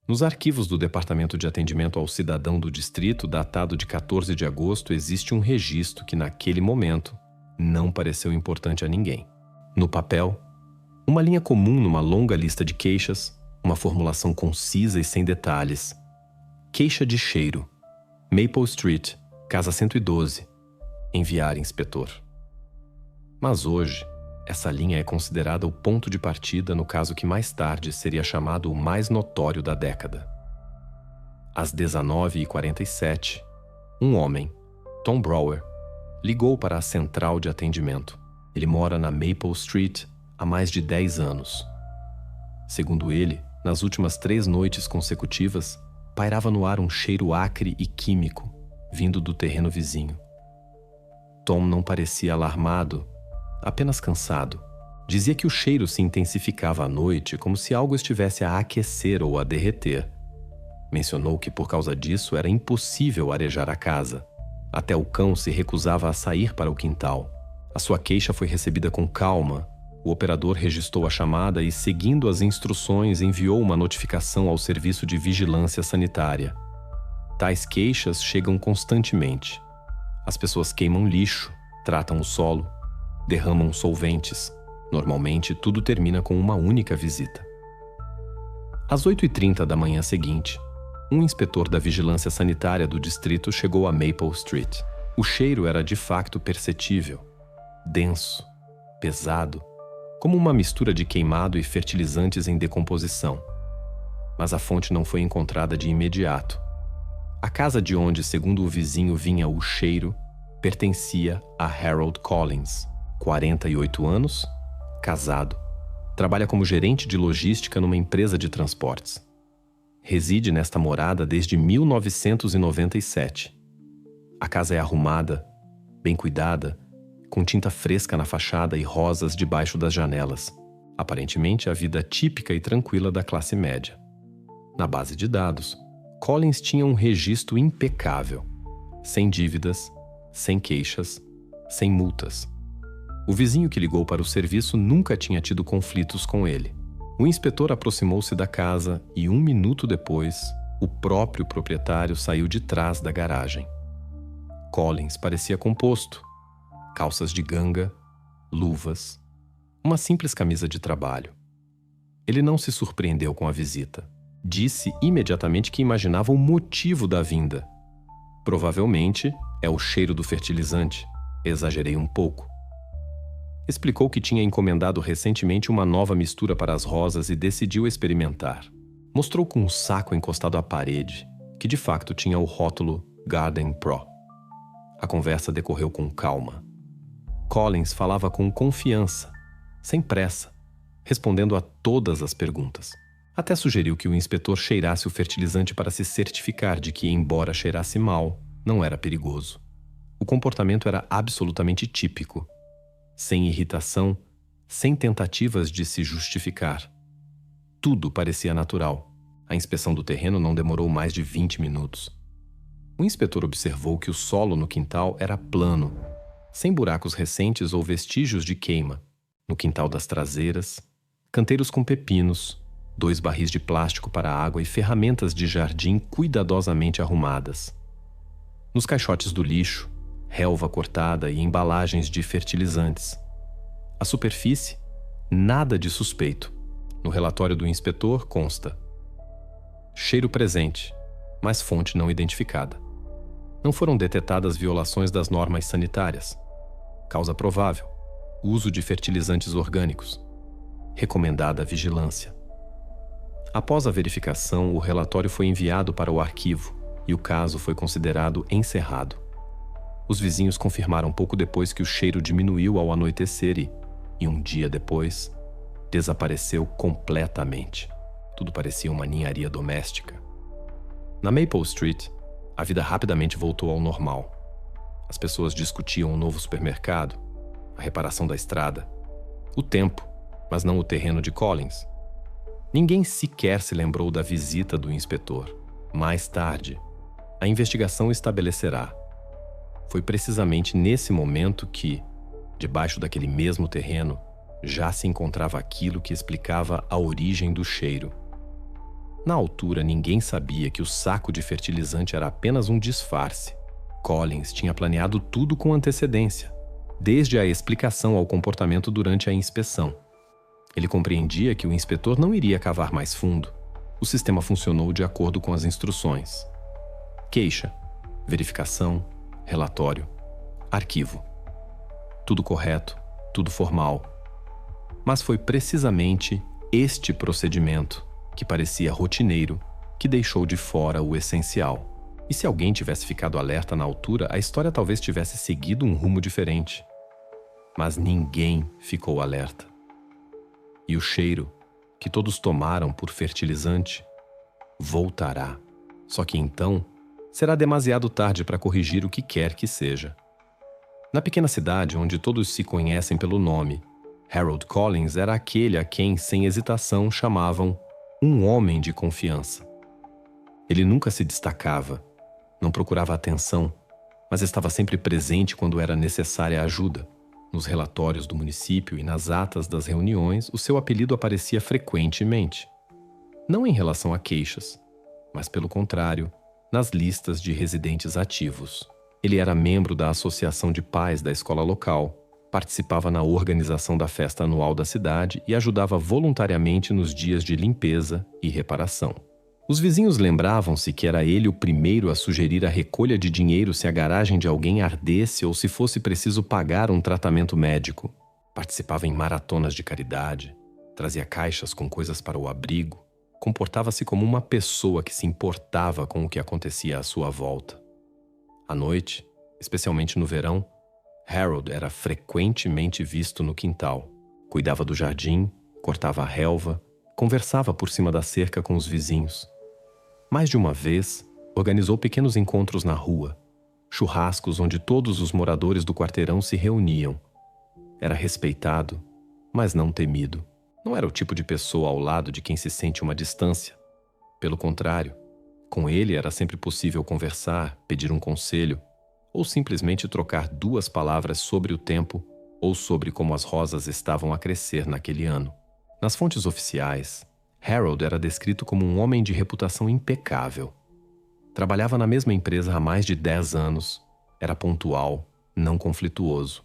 Nos arquivos do Departamento de Atendimento ao Cidadão do Distrito, datado de 14 de agosto, existe um registro que, naquele momento, não pareceu importante a ninguém. No papel, uma linha comum numa longa lista de queixas, uma formulação concisa e sem detalhes. Queixa de cheiro. Maple Street, casa 112. Enviar inspetor. Mas hoje, essa linha é considerada o ponto de partida no caso que mais tarde seria chamado o mais notório da década. Às 19h47, um homem, Tom Brower, ligou para a central de atendimento. Ele mora na Maple Street há mais de 10 anos. Segundo ele, nas últimas 3 noites consecutivas, pairava no ar um cheiro acre e químico, vindo do terreno vizinho. Tom não parecia alarmado, apenas cansado. Dizia que o cheiro se intensificava à noite como se algo estivesse a aquecer ou a derreter. Mencionou que por causa disso era impossível arejar a casa. Até o cão se recusava a sair para o quintal. A sua queixa foi recebida com calma. O operador registrou a chamada e, seguindo as instruções, enviou uma notificação ao Serviço de Vigilância Sanitária. Tais queixas chegam constantemente. As pessoas queimam lixo, tratam o solo, derramam solventes. Normalmente, tudo termina com uma única visita. Às 8h30 da manhã seguinte, um inspetor da Vigilância Sanitária do distrito chegou a Maple Street. O cheiro era de facto perceptível, denso, pesado, como uma mistura de queimado e fertilizantes em decomposição. Mas a fonte não foi encontrada de imediato. A casa de onde, segundo o vizinho, vinha o cheiro pertencia a Harold Collins, 48 anos, casado, trabalha como gerente de logística numa empresa de transportes. Reside nesta morada desde 1997. A casa é arrumada, bem cuidada, com tinta fresca na fachada e rosas debaixo das janelas. Aparentemente, a vida típica e tranquila da classe média. Na base de dados, Collins tinha um registro impecável, sem dívidas, sem queixas, sem multas. O vizinho que ligou para o serviço nunca tinha tido conflitos com ele. O inspetor aproximou-se da casa e, 1 minuto depois, o próprio proprietário saiu de trás da garagem. Collins parecia composto. Calças de ganga, luvas, uma simples camisa de trabalho. Ele não se surpreendeu com a visita. Disse imediatamente que imaginava o motivo da vinda. Provavelmente é o cheiro do fertilizante. Exagerei um pouco. Explicou que tinha encomendado recentemente uma nova mistura para as rosas e decidiu experimentar. Mostrou com um saco encostado à parede, que de facto tinha o rótulo Garden Pro. A conversa decorreu com calma. Collins falava com confiança, sem pressa, respondendo a todas as perguntas. Até sugeriu que o inspetor cheirasse o fertilizante para se certificar de que, embora cheirasse mal, não era perigoso. O comportamento era absolutamente típico. Sem irritação, sem tentativas de se justificar. Tudo parecia natural. A inspeção do terreno não demorou mais de 20 minutos. O inspetor observou que o solo no quintal era plano, sem buracos recentes ou vestígios de queima. No quintal das traseiras, canteiros com pepinos, 2 barris de plástico para água e ferramentas de jardim cuidadosamente arrumadas. Nos caixotes do lixo, relva cortada e embalagens de fertilizantes. A superfície, nada de suspeito. No relatório do inspetor consta: cheiro presente, mas fonte não identificada. Não foram detectadas violações das normas sanitárias. Causa provável: uso de fertilizantes orgânicos. Recomendada vigilância. Após a verificação, o relatório foi enviado para o arquivo e o caso foi considerado encerrado. Os vizinhos confirmaram pouco depois que o cheiro diminuiu ao anoitecer e 1 dia depois, desapareceu completamente. Tudo parecia uma ninharia doméstica. Na Maple Street, a vida rapidamente voltou ao normal. As pessoas discutiam o novo supermercado, a reparação da estrada, o tempo, mas não o terreno de Collins. Ninguém sequer se lembrou da visita do inspetor. Mais tarde, a investigação estabelecerá. Foi precisamente nesse momento que, debaixo daquele mesmo terreno, já se encontrava aquilo que explicava a origem do cheiro. Na altura, ninguém sabia que o saco de fertilizante era apenas um disfarce. Collins tinha planeado tudo com antecedência, desde a explicação ao comportamento durante a inspeção. Ele compreendia que o inspetor não iria cavar mais fundo. O sistema funcionou de acordo com as instruções. Queixa, verificação, relatório, arquivo. Tudo correto, tudo formal. Mas foi precisamente este procedimento, que parecia rotineiro, que deixou de fora o essencial. E se alguém tivesse ficado alerta na altura, a história talvez tivesse seguido um rumo diferente. Mas ninguém ficou alerta. E o cheiro, que todos tomaram por fertilizante, voltará. Só que então, será demasiado tarde para corrigir o que quer que seja. Na pequena cidade, onde todos se conhecem pelo nome, Harold Collins era aquele a quem, sem hesitação, chamavam um homem de confiança. Ele nunca se destacava, não procurava atenção, mas estava sempre presente quando era necessária ajuda. Nos relatórios do município e nas atas das reuniões, o seu apelido aparecia frequentemente. Não em relação a queixas, mas pelo contrário, nas listas de residentes ativos. Ele era membro da associação de pais da escola local, participava na organização da festa anual da cidade e ajudava voluntariamente nos dias de limpeza e reparação. Os vizinhos lembravam-se que era ele o primeiro a sugerir a recolha de dinheiro se a garagem de alguém ardesse ou se fosse preciso pagar um tratamento médico. Participava em maratonas de caridade, trazia caixas com coisas para o abrigo, comportava-se como uma pessoa que se importava com o que acontecia à sua volta. À noite, especialmente no verão, Harold era frequentemente visto no quintal. Cuidava do jardim, cortava a relva, conversava por cima da cerca com os vizinhos. Mais de uma vez, organizou pequenos encontros na rua, churrascos onde todos os moradores do quarteirão se reuniam. Era respeitado, mas não temido. Não era o tipo de pessoa ao lado de quem se sente uma distância. Pelo contrário, com ele era sempre possível conversar, pedir um conselho, ou simplesmente trocar duas palavras sobre o tempo ou sobre como as rosas estavam a crescer naquele ano. Nas fontes oficiais, Harold era descrito como um homem de reputação impecável. Trabalhava na mesma empresa há mais de 10 anos, era pontual, não conflituoso.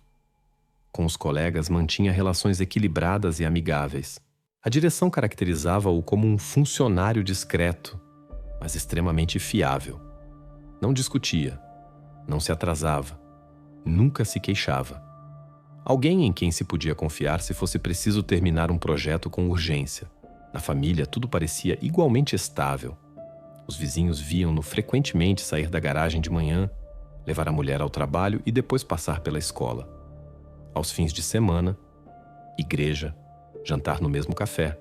Com os colegas mantinha relações equilibradas e amigáveis. A direção caracterizava-o como um funcionário discreto, mas extremamente fiável. Não discutia, não se atrasava, nunca se queixava. Alguém em quem se podia confiar se fosse preciso terminar um projeto com urgência. Na família, tudo parecia igualmente estável. Os vizinhos viam-no frequentemente sair da garagem de manhã, levar a mulher ao trabalho e depois passar pela escola. Aos fins de semana, igreja, jantar no mesmo café,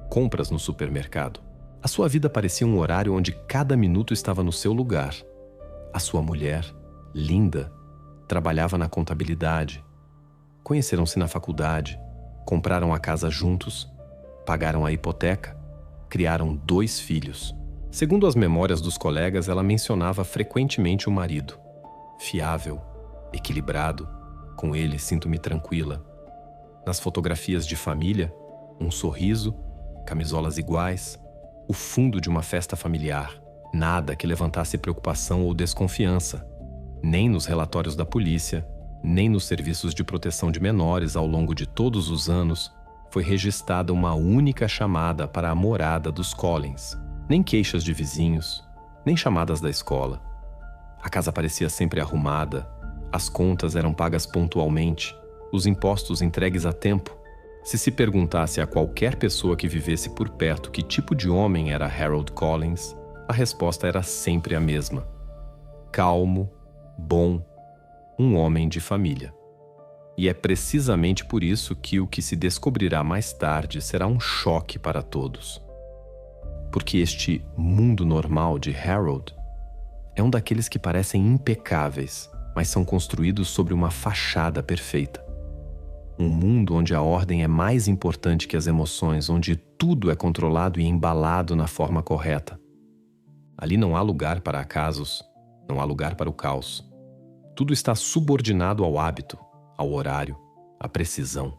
compras no supermercado. A sua vida parecia um horário onde cada minuto estava no seu lugar. A sua mulher, linda, trabalhava na contabilidade. Conheceram-se na faculdade, compraram a casa juntos, pagaram a hipoteca, criaram 2 filhos. Segundo as memórias dos colegas, ela mencionava frequentemente o marido. Fiável, equilibrado, com ele sinto-me tranquila. Nas fotografias de família, um sorriso, camisolas iguais, o fundo de uma festa familiar. Nada que levantasse preocupação ou desconfiança, nem nos relatórios da polícia, nem nos serviços de proteção de menores ao longo de todos os anos, foi registrada uma única chamada para a morada dos Collins. Nem queixas de vizinhos, nem chamadas da escola. A casa parecia sempre arrumada, as contas eram pagas pontualmente, os impostos entregues a tempo. Se perguntasse a qualquer pessoa que vivesse por perto que tipo de homem era Harold Collins, a resposta era sempre a mesma. Calmo, bom, um homem de família. E é precisamente por isso que o que se descobrirá mais tarde será um choque para todos. Porque este mundo normal de Harold é um daqueles que parecem impecáveis, mas são construídos sobre uma fachada perfeita. Um mundo onde a ordem é mais importante que as emoções, onde tudo é controlado e embalado na forma correta. Ali não há lugar para acasos, não há lugar para o caos. Tudo está subordinado ao hábito, ao horário, à precisão.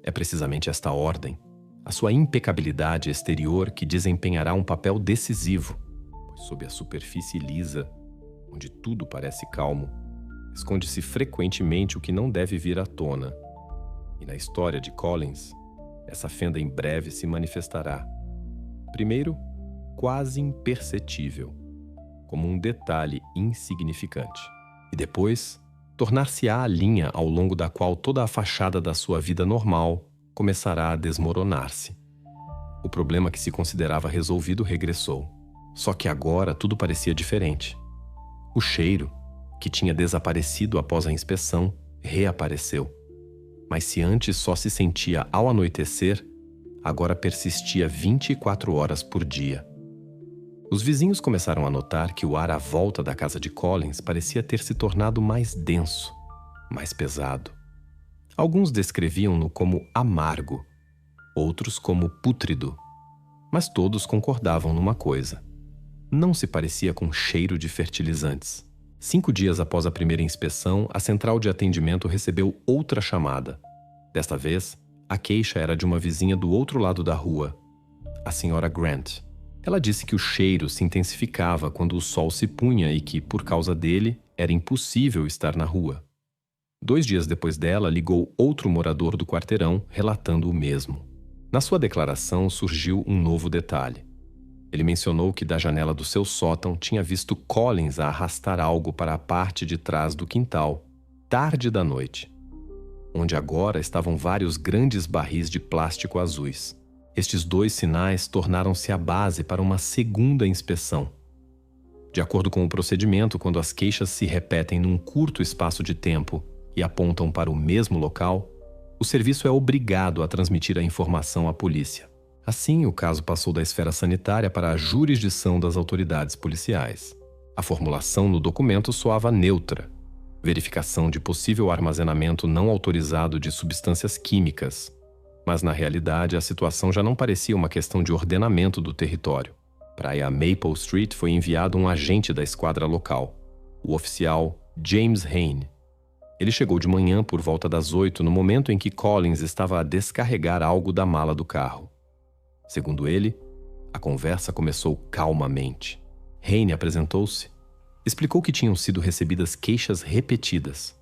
É precisamente esta ordem, A sua impecabilidade exterior que desempenhará um papel decisivo, pois sob a superfície lisa, onde tudo parece calmo, esconde-se frequentemente o que não deve vir à tona. E na história de Collins, essa fenda em breve se manifestará. Primeiro, quase imperceptível, como um detalhe insignificante. E depois, tornar-se-á a linha ao longo da qual toda a fachada da sua vida normal começará a desmoronar-se. O problema que se considerava resolvido regressou. Só que agora tudo parecia diferente. O cheiro, que tinha desaparecido após a inspeção, reapareceu. Mas se antes só se sentia ao anoitecer, agora persistia 24 horas por dia. Os vizinhos começaram a notar que o ar à volta da casa de Collins parecia ter se tornado mais denso, mais pesado. Alguns descreviam-no como amargo, outros como pútrido, mas todos concordavam numa coisa: não se parecia com cheiro de fertilizantes. 5 dias após a primeira inspeção, a central de atendimento recebeu outra chamada. Desta vez, a queixa era de uma vizinha do outro lado da rua, a senhora Grant. Ela disse que o cheiro se intensificava quando o sol se punha e que, por causa dele, era impossível estar na rua. 2 dias depois dela, ligou outro morador do quarteirão, relatando o mesmo. Na sua declaração surgiu um novo detalhe. Ele mencionou que da janela do seu sótão tinha visto Collins a arrastar algo para a parte de trás do quintal, tarde da noite, onde agora estavam vários grandes barris de plástico azuis. Estes 2 sinais tornaram-se a base para uma segunda inspeção. De acordo com o procedimento, quando as queixas se repetem num curto espaço de tempo e apontam para o mesmo local, o serviço é obrigado a transmitir a informação à polícia. Assim, o caso passou da esfera sanitária para a jurisdição das autoridades policiais. A formulação no documento soava neutra: verificação de possível armazenamento não autorizado de substâncias químicas. Mas, na realidade, a situação já não parecia uma questão de ordenamento do território. Para a Maple Street foi enviado um agente da esquadra local, o oficial James Hayne. Ele chegou de manhã por volta das 8, no momento em que Collins estava a descarregar algo da mala do carro. Segundo ele, a conversa começou calmamente. Hayne apresentou-se, explicou que tinham sido recebidas queixas repetidas.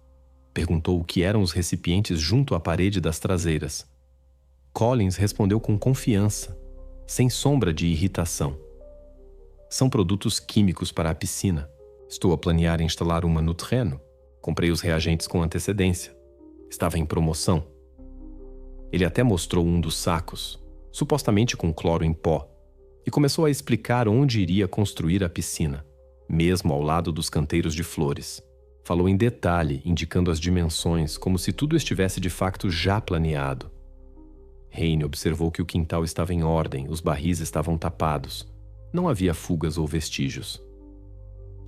Perguntou o que eram os recipientes junto à parede das traseiras. Collins respondeu com confiança, sem sombra de irritação. São produtos químicos para a piscina. Estou a planear instalar uma no terreno. Comprei os reagentes com antecedência. Estava em promoção. Ele até mostrou um dos sacos, supostamente com cloro em pó, e começou a explicar onde iria construir a piscina, mesmo ao lado dos canteiros de flores. Falou em detalhe, indicando as dimensões, como se tudo estivesse de facto já planeado. Hayne observou que o quintal estava em ordem, os barris estavam tapados. Não havia fugas ou vestígios.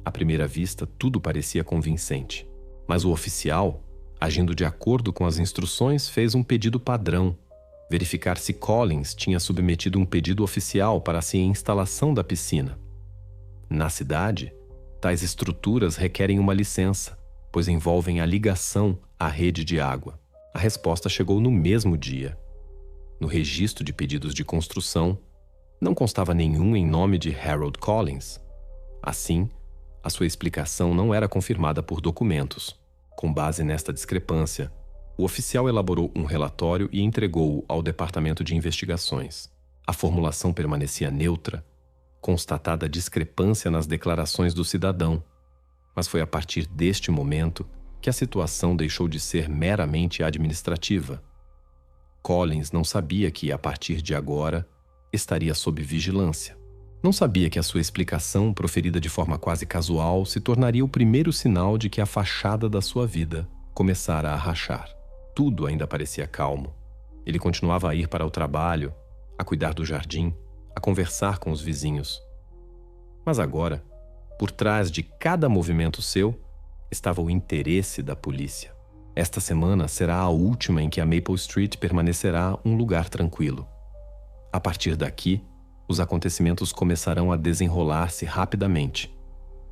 À primeira vista, tudo parecia convincente. Mas o oficial, agindo de acordo com as instruções, fez um pedido padrão: verificar se Collins tinha submetido um pedido oficial para a instalação da piscina. Na cidade, tais estruturas requerem uma licença, pois envolvem a ligação à rede de água. A resposta chegou no mesmo dia. No registro de pedidos de construção, não constava nenhum em nome de Harold Collins. Assim, a sua explicação não era confirmada por documentos. Com base nesta discrepância, o oficial elaborou um relatório e entregou-o ao Departamento de Investigações. A formulação permanecia neutra, constatada a discrepância nas declarações do cidadão. Mas foi a partir deste momento que a situação deixou de ser meramente administrativa. Collins não sabia que, a partir de agora, estaria sob vigilância. Não sabia que a sua explicação, proferida de forma quase casual, se tornaria o primeiro sinal de que a fachada da sua vida começara a rachar. Tudo ainda parecia calmo. Ele continuava a ir para o trabalho, a cuidar do jardim, a conversar com os vizinhos. Mas agora, por trás de cada movimento seu, estava o interesse da polícia. Esta semana será a última em que a Maple Street permanecerá um lugar tranquilo. A partir daqui, os acontecimentos começarão a desenrolar-se rapidamente.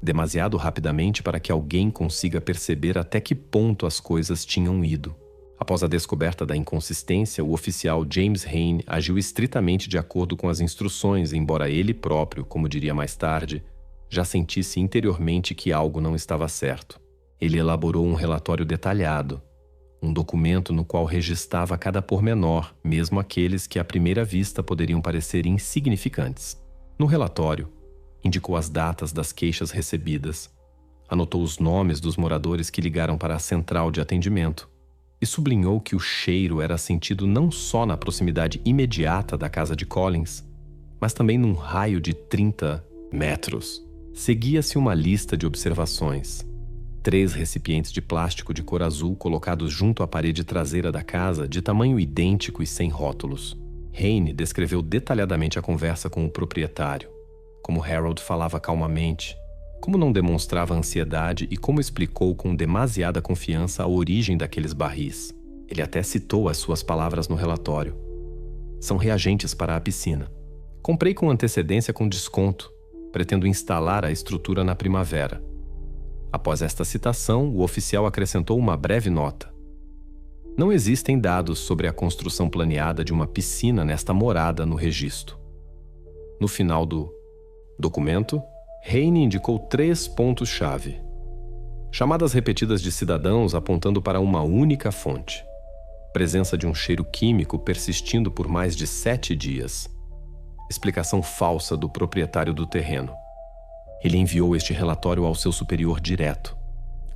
Demasiado rapidamente para que alguém consiga perceber até que ponto as coisas tinham ido. Após a descoberta da inconsistência, o oficial James Hayne agiu estritamente de acordo com as instruções, embora ele próprio, como diria mais tarde, já sentisse interiormente que algo não estava certo. Ele elaborou um relatório detalhado, um documento no qual registrava cada pormenor, mesmo aqueles que à primeira vista poderiam parecer insignificantes. No relatório, indicou as datas das queixas recebidas, anotou os nomes dos moradores que ligaram para a central de atendimento e sublinhou que o cheiro era sentido não só na proximidade imediata da casa de Collins, mas também num raio de 30 metros. Seguia-se uma lista de observações. 3 recipientes de plástico de cor azul colocados junto à parede traseira da casa, de tamanho idêntico e sem rótulos. Hayne descreveu detalhadamente a conversa com o proprietário, como Harold falava calmamente, como não demonstrava ansiedade e como explicou com demasiada confiança a origem daqueles barris. Ele até citou as suas palavras no relatório. São reagentes para a piscina. Comprei com antecedência com desconto. Pretendo instalar a estrutura na primavera. Após esta citação, o oficial acrescentou uma breve nota. Não existem dados sobre a construção planeada de uma piscina nesta morada no registro. No final do documento, Hayne indicou 3 pontos-chave. Chamadas repetidas de cidadãos apontando para uma única fonte. Presença de um cheiro químico persistindo por mais de 7 dias. Explicação falsa do proprietário do terreno. Ele enviou este relatório ao seu superior direto,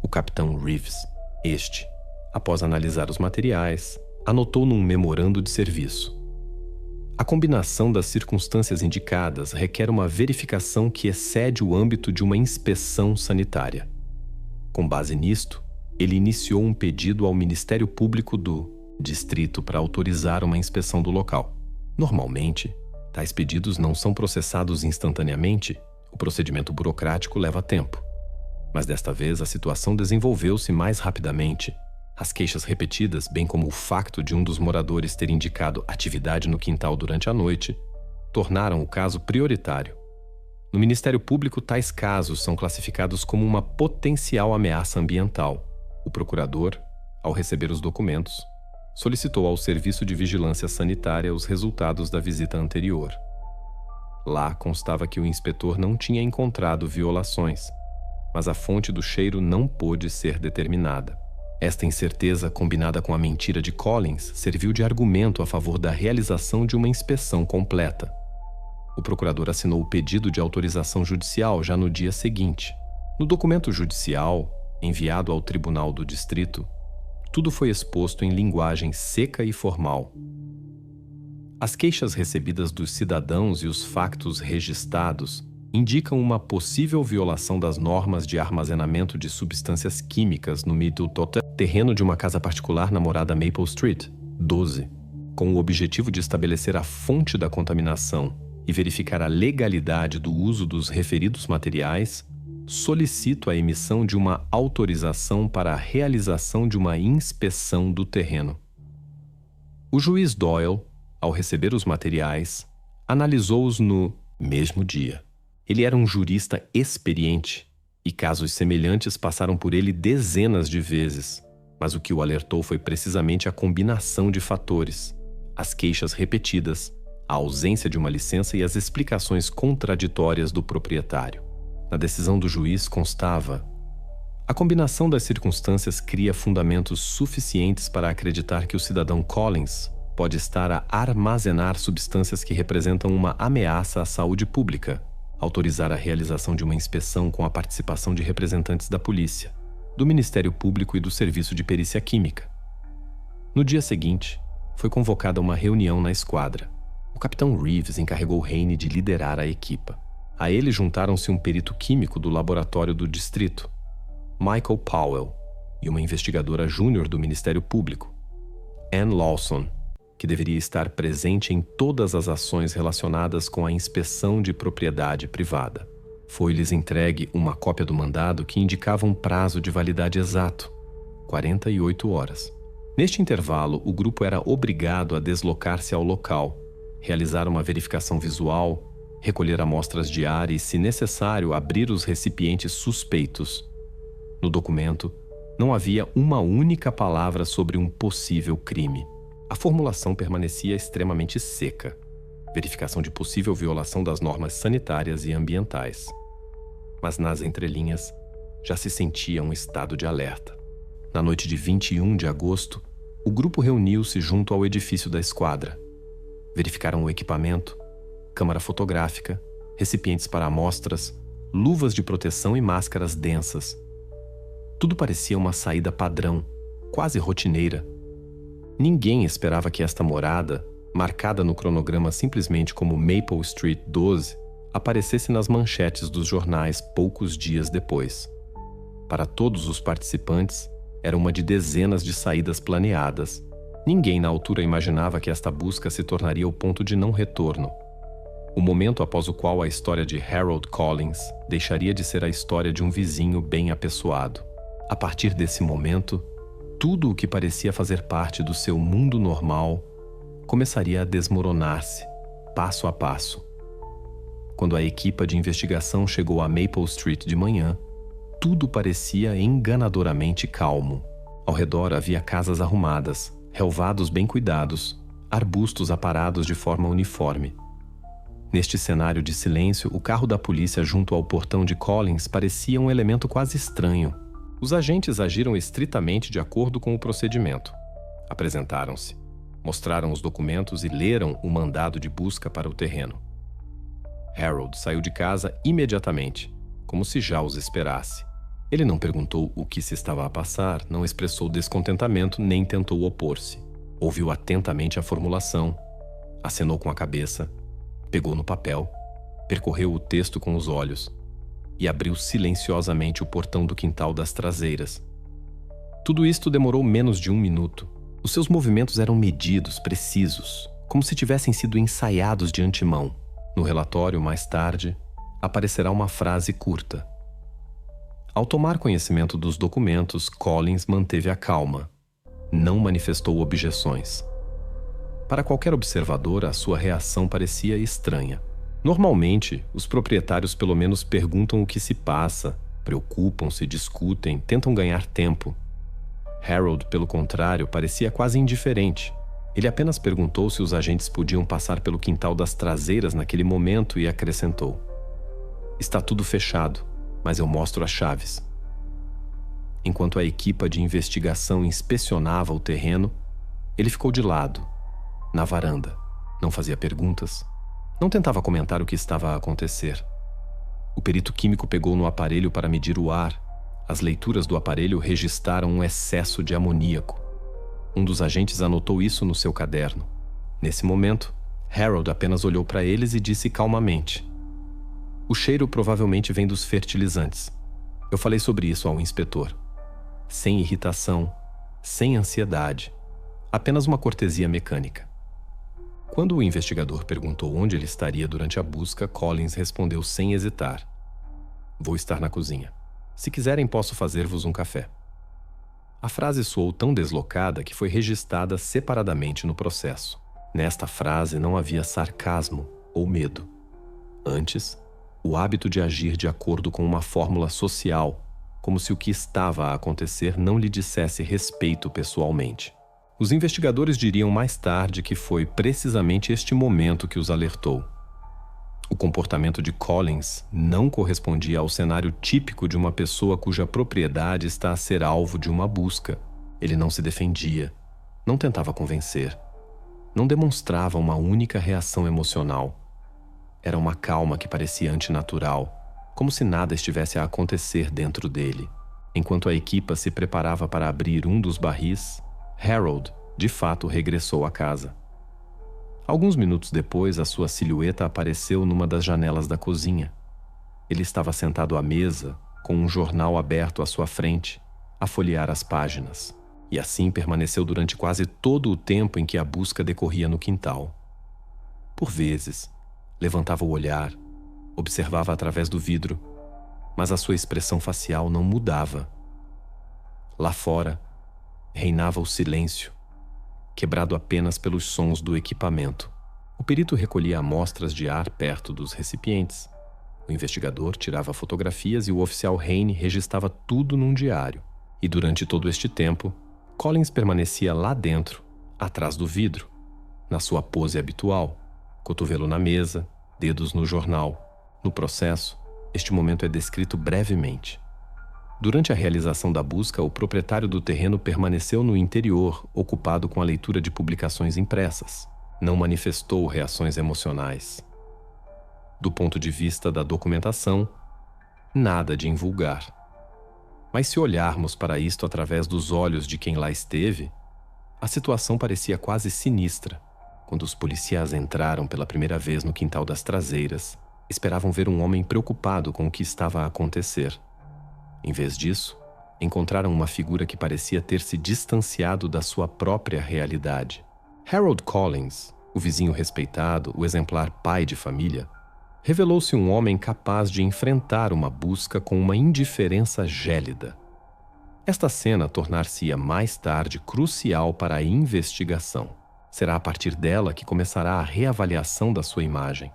o capitão Reeves. Este, após analisar os materiais, anotou num memorando de serviço. A combinação das circunstâncias indicadas requer uma verificação que excede o âmbito de uma inspeção sanitária. Com base nisto, ele iniciou um pedido ao Ministério Público do Distrito para autorizar uma inspeção do local. Normalmente, tais pedidos não são processados instantaneamente, o procedimento burocrático leva tempo. Mas desta vez a situação desenvolveu-se mais rapidamente. As queixas repetidas, bem como o facto de um dos moradores ter indicado atividade no quintal durante a noite, tornaram o caso prioritário. No Ministério Público, tais casos são classificados como uma potencial ameaça ambiental. O procurador, ao receber os documentos, solicitou ao Serviço de Vigilância Sanitária os resultados da visita anterior. Lá constava que o inspetor não tinha encontrado violações, mas a fonte do cheiro não pôde ser determinada. Esta incerteza, combinada com a mentira de Collins, serviu de argumento a favor da realização de uma inspeção completa. O procurador assinou o pedido de autorização judicial já no dia seguinte. No documento judicial, enviado ao Tribunal do Distrito, tudo foi exposto em linguagem seca e formal. As queixas recebidas dos cidadãos e os factos registados indicam uma possível violação das normas de armazenamento de substâncias químicas no Middletown, terreno de uma casa particular na morada Maple Street, 12. Com o objetivo de estabelecer a fonte da contaminação e verificar a legalidade do uso dos referidos materiais, solicito a emissão de uma autorização para a realização de uma inspeção do terreno. O juiz Doyle, ao receber os materiais, analisou-os no mesmo dia. Ele era um jurista experiente e casos semelhantes passaram por ele dezenas de vezes, mas o que o alertou foi precisamente a combinação de fatores, as queixas repetidas, a ausência de uma licença e as explicações contraditórias do proprietário. Na decisão do juiz constava: a combinação das circunstâncias cria fundamentos suficientes para acreditar que o cidadão Collins pode estar a armazenar substâncias que representam uma ameaça à saúde pública. Autorizar a realização de uma inspeção com a participação de representantes da polícia, do Ministério Público e do Serviço de Perícia Química. No dia seguinte, foi convocada uma reunião na esquadra. O capitão Reeves encarregou Hayne de liderar a equipa. A ele juntaram-se um perito químico do laboratório do distrito, Michael Powell, e uma investigadora júnior do Ministério Público, Ann Lawson, que deveria estar presente em todas as ações relacionadas com a inspeção de propriedade privada. Foi-lhes entregue uma cópia do mandado que indicava um prazo de validade exato, 48 horas. Neste intervalo, o grupo era obrigado a deslocar-se ao local, realizar uma verificação visual, recolher amostras de ar e, se necessário, abrir os recipientes suspeitos. No documento, Não havia uma única palavra sobre um possível crime. A formulação permanecia extremamente seca. Verificação de possível violação das normas sanitárias e ambientais. Mas nas entrelinhas, já se sentia um estado de alerta. Na noite de 21 de agosto, o grupo reuniu-se junto ao edifício da esquadra. Verificaram o equipamento, câmara fotográfica, recipientes para amostras, luvas de proteção e máscaras densas. Tudo parecia uma saída padrão, quase rotineira. Ninguém esperava que esta morada, marcada no cronograma simplesmente como Maple Street 12, aparecesse nas manchetes dos jornais poucos dias depois. Para todos os participantes, era uma de dezenas de saídas planeadas. Ninguém na altura imaginava que esta busca se tornaria o ponto de não retorno. O momento após o qual a história de Harold Collins deixaria de ser a história de um vizinho bem apessoado. A partir desse momento, tudo o que parecia fazer parte do seu mundo normal começaria a desmoronar-se, passo a passo. Quando a equipa de investigação chegou a Maple Street de manhã, tudo parecia enganadoramente calmo. Ao redor havia casas arrumadas, relvados bem cuidados, arbustos aparados de forma uniforme. Neste cenário de silêncio, o carro da polícia junto ao portão de Collins parecia um elemento quase estranho. Os agentes agiram estritamente de acordo com o procedimento. Apresentaram-se, mostraram os documentos e leram o mandado de busca para o terreno. Harold saiu de casa imediatamente, como se já os esperasse. Ele não perguntou o que se estava a passar, não expressou descontentamento nem tentou opor-se. Ouviu atentamente a formulação, acenou com a cabeça, pegou no papel, percorreu o texto com os olhos e abriu silenciosamente o portão do quintal das traseiras. Tudo isto demorou menos de 1 minuto. Os seus movimentos eram medidos, precisos, como se tivessem sido ensaiados de antemão. No relatório, mais tarde, aparecerá uma frase curta. Ao tomar conhecimento dos documentos, Collins manteve a calma. Não manifestou objeções. Para qualquer observador, a sua reação parecia estranha. Normalmente, os proprietários pelo menos perguntam o que se passa, preocupam-se, discutem, tentam ganhar tempo. Harold, pelo contrário, parecia quase indiferente. Ele apenas perguntou se os agentes podiam passar pelo quintal das traseiras naquele momento e acrescentou: "Está tudo fechado, mas eu mostro as chaves." Enquanto a equipa de investigação inspecionava o terreno, ele ficou de lado, na varanda. Não fazia perguntas. Não tentava comentar o que estava a acontecer. O perito químico pegou no aparelho para medir o ar. As leituras do aparelho registraram um excesso de amoníaco. Um dos agentes anotou isso no seu caderno. Nesse momento, Harold apenas olhou para eles e disse calmamente: "O cheiro provavelmente vem dos fertilizantes. Eu falei sobre isso ao inspetor." Sem irritação, sem ansiedade, apenas uma cortesia mecânica. Quando o investigador perguntou onde ele estaria durante a busca, Collins respondeu sem hesitar: "Vou estar na cozinha. Se quiserem, posso fazer-vos um café." A frase soou tão deslocada que foi registrada separadamente no processo. Nesta frase não havia sarcasmo ou medo. Antes, o hábito de agir de acordo com uma fórmula social, como se o que estava a acontecer não lhe dissesse respeito pessoalmente. Os investigadores diriam mais tarde que foi precisamente este momento que os alertou. O comportamento de Collins não correspondia ao cenário típico de uma pessoa cuja propriedade está a ser alvo de uma busca. Ele não se defendia, não tentava convencer, não demonstrava uma única reação emocional. Era uma calma que parecia antinatural, como se nada estivesse a acontecer dentro dele. Enquanto a equipa se preparava para abrir um dos barris, Harold, de fato, regressou à casa. Alguns minutos depois, a sua silhueta apareceu numa das janelas da cozinha. Ele estava sentado à mesa, com um jornal aberto à sua frente, a folhear as páginas. E assim permaneceu durante quase todo o tempo em que a busca decorria no quintal. Por vezes, levantava o olhar, observava através do vidro, mas a sua expressão facial não mudava. Lá fora, reinava o silêncio, quebrado apenas pelos sons do equipamento. O perito recolhia amostras de ar perto dos recipientes. O investigador tirava fotografias e o oficial Hayne registrava tudo num diário. E durante todo este tempo, Collins permanecia lá dentro, atrás do vidro, na sua pose habitual, cotovelo na mesa, dedos no jornal. No processo, este momento é descrito brevemente. Durante a realização da busca, o proprietário do terreno permaneceu no interior, ocupado com a leitura de publicações impressas. Não manifestou reações emocionais. Do ponto de vista da documentação, nada de invulgar. Mas se olharmos para isto através dos olhos de quem lá esteve, a situação parecia quase sinistra. Quando os policiais entraram pela primeira vez no quintal das traseiras, esperavam ver um homem preocupado com o que estava a acontecer. Em vez disso, encontraram uma figura que parecia ter se distanciado da sua própria realidade. Harold Collins, o vizinho respeitado, o exemplar pai de família, revelou-se um homem capaz de enfrentar uma busca com uma indiferença gélida. Esta cena tornar-se-ia mais tarde crucial para a investigação. Será a partir dela que começará a reavaliação da sua imagem.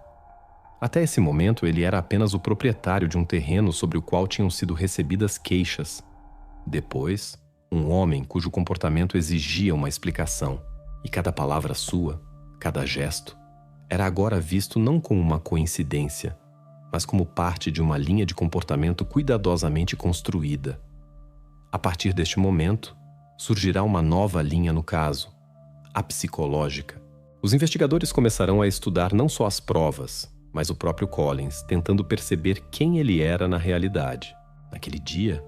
Até esse momento, ele era apenas o proprietário de um terreno sobre o qual tinham sido recebidas queixas. Depois, um homem cujo comportamento exigia uma explicação, e cada palavra sua, cada gesto, era agora visto não como uma coincidência, mas como parte de uma linha de comportamento cuidadosamente construída. A partir deste momento, surgirá uma nova linha no caso, a psicológica. Os investigadores começarão a estudar não só as provas, mas o próprio Collins, tentando perceber quem ele era na realidade. Naquele dia,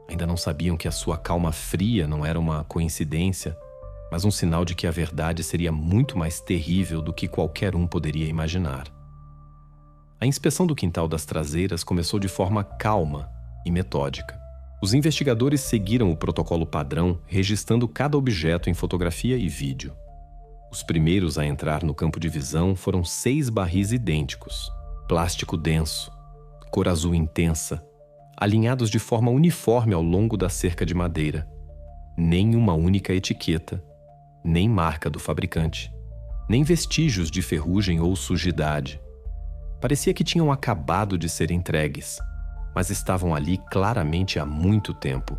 ainda não sabiam que a sua calma fria não era uma coincidência, mas um sinal de que a verdade seria muito mais terrível do que qualquer um poderia imaginar. A inspeção do quintal das traseiras começou de forma calma e metódica. Os investigadores seguiram o protocolo padrão, registrando cada objeto em fotografia e vídeo. Os primeiros a entrar no campo de visão foram 6 barris idênticos, plástico denso, cor azul intensa, alinhados de forma uniforme ao longo da cerca de madeira. Nem uma única etiqueta, nem marca do fabricante, nem vestígios de ferrugem ou sujidade. Parecia que tinham acabado de ser entregues, mas estavam ali claramente há muito tempo.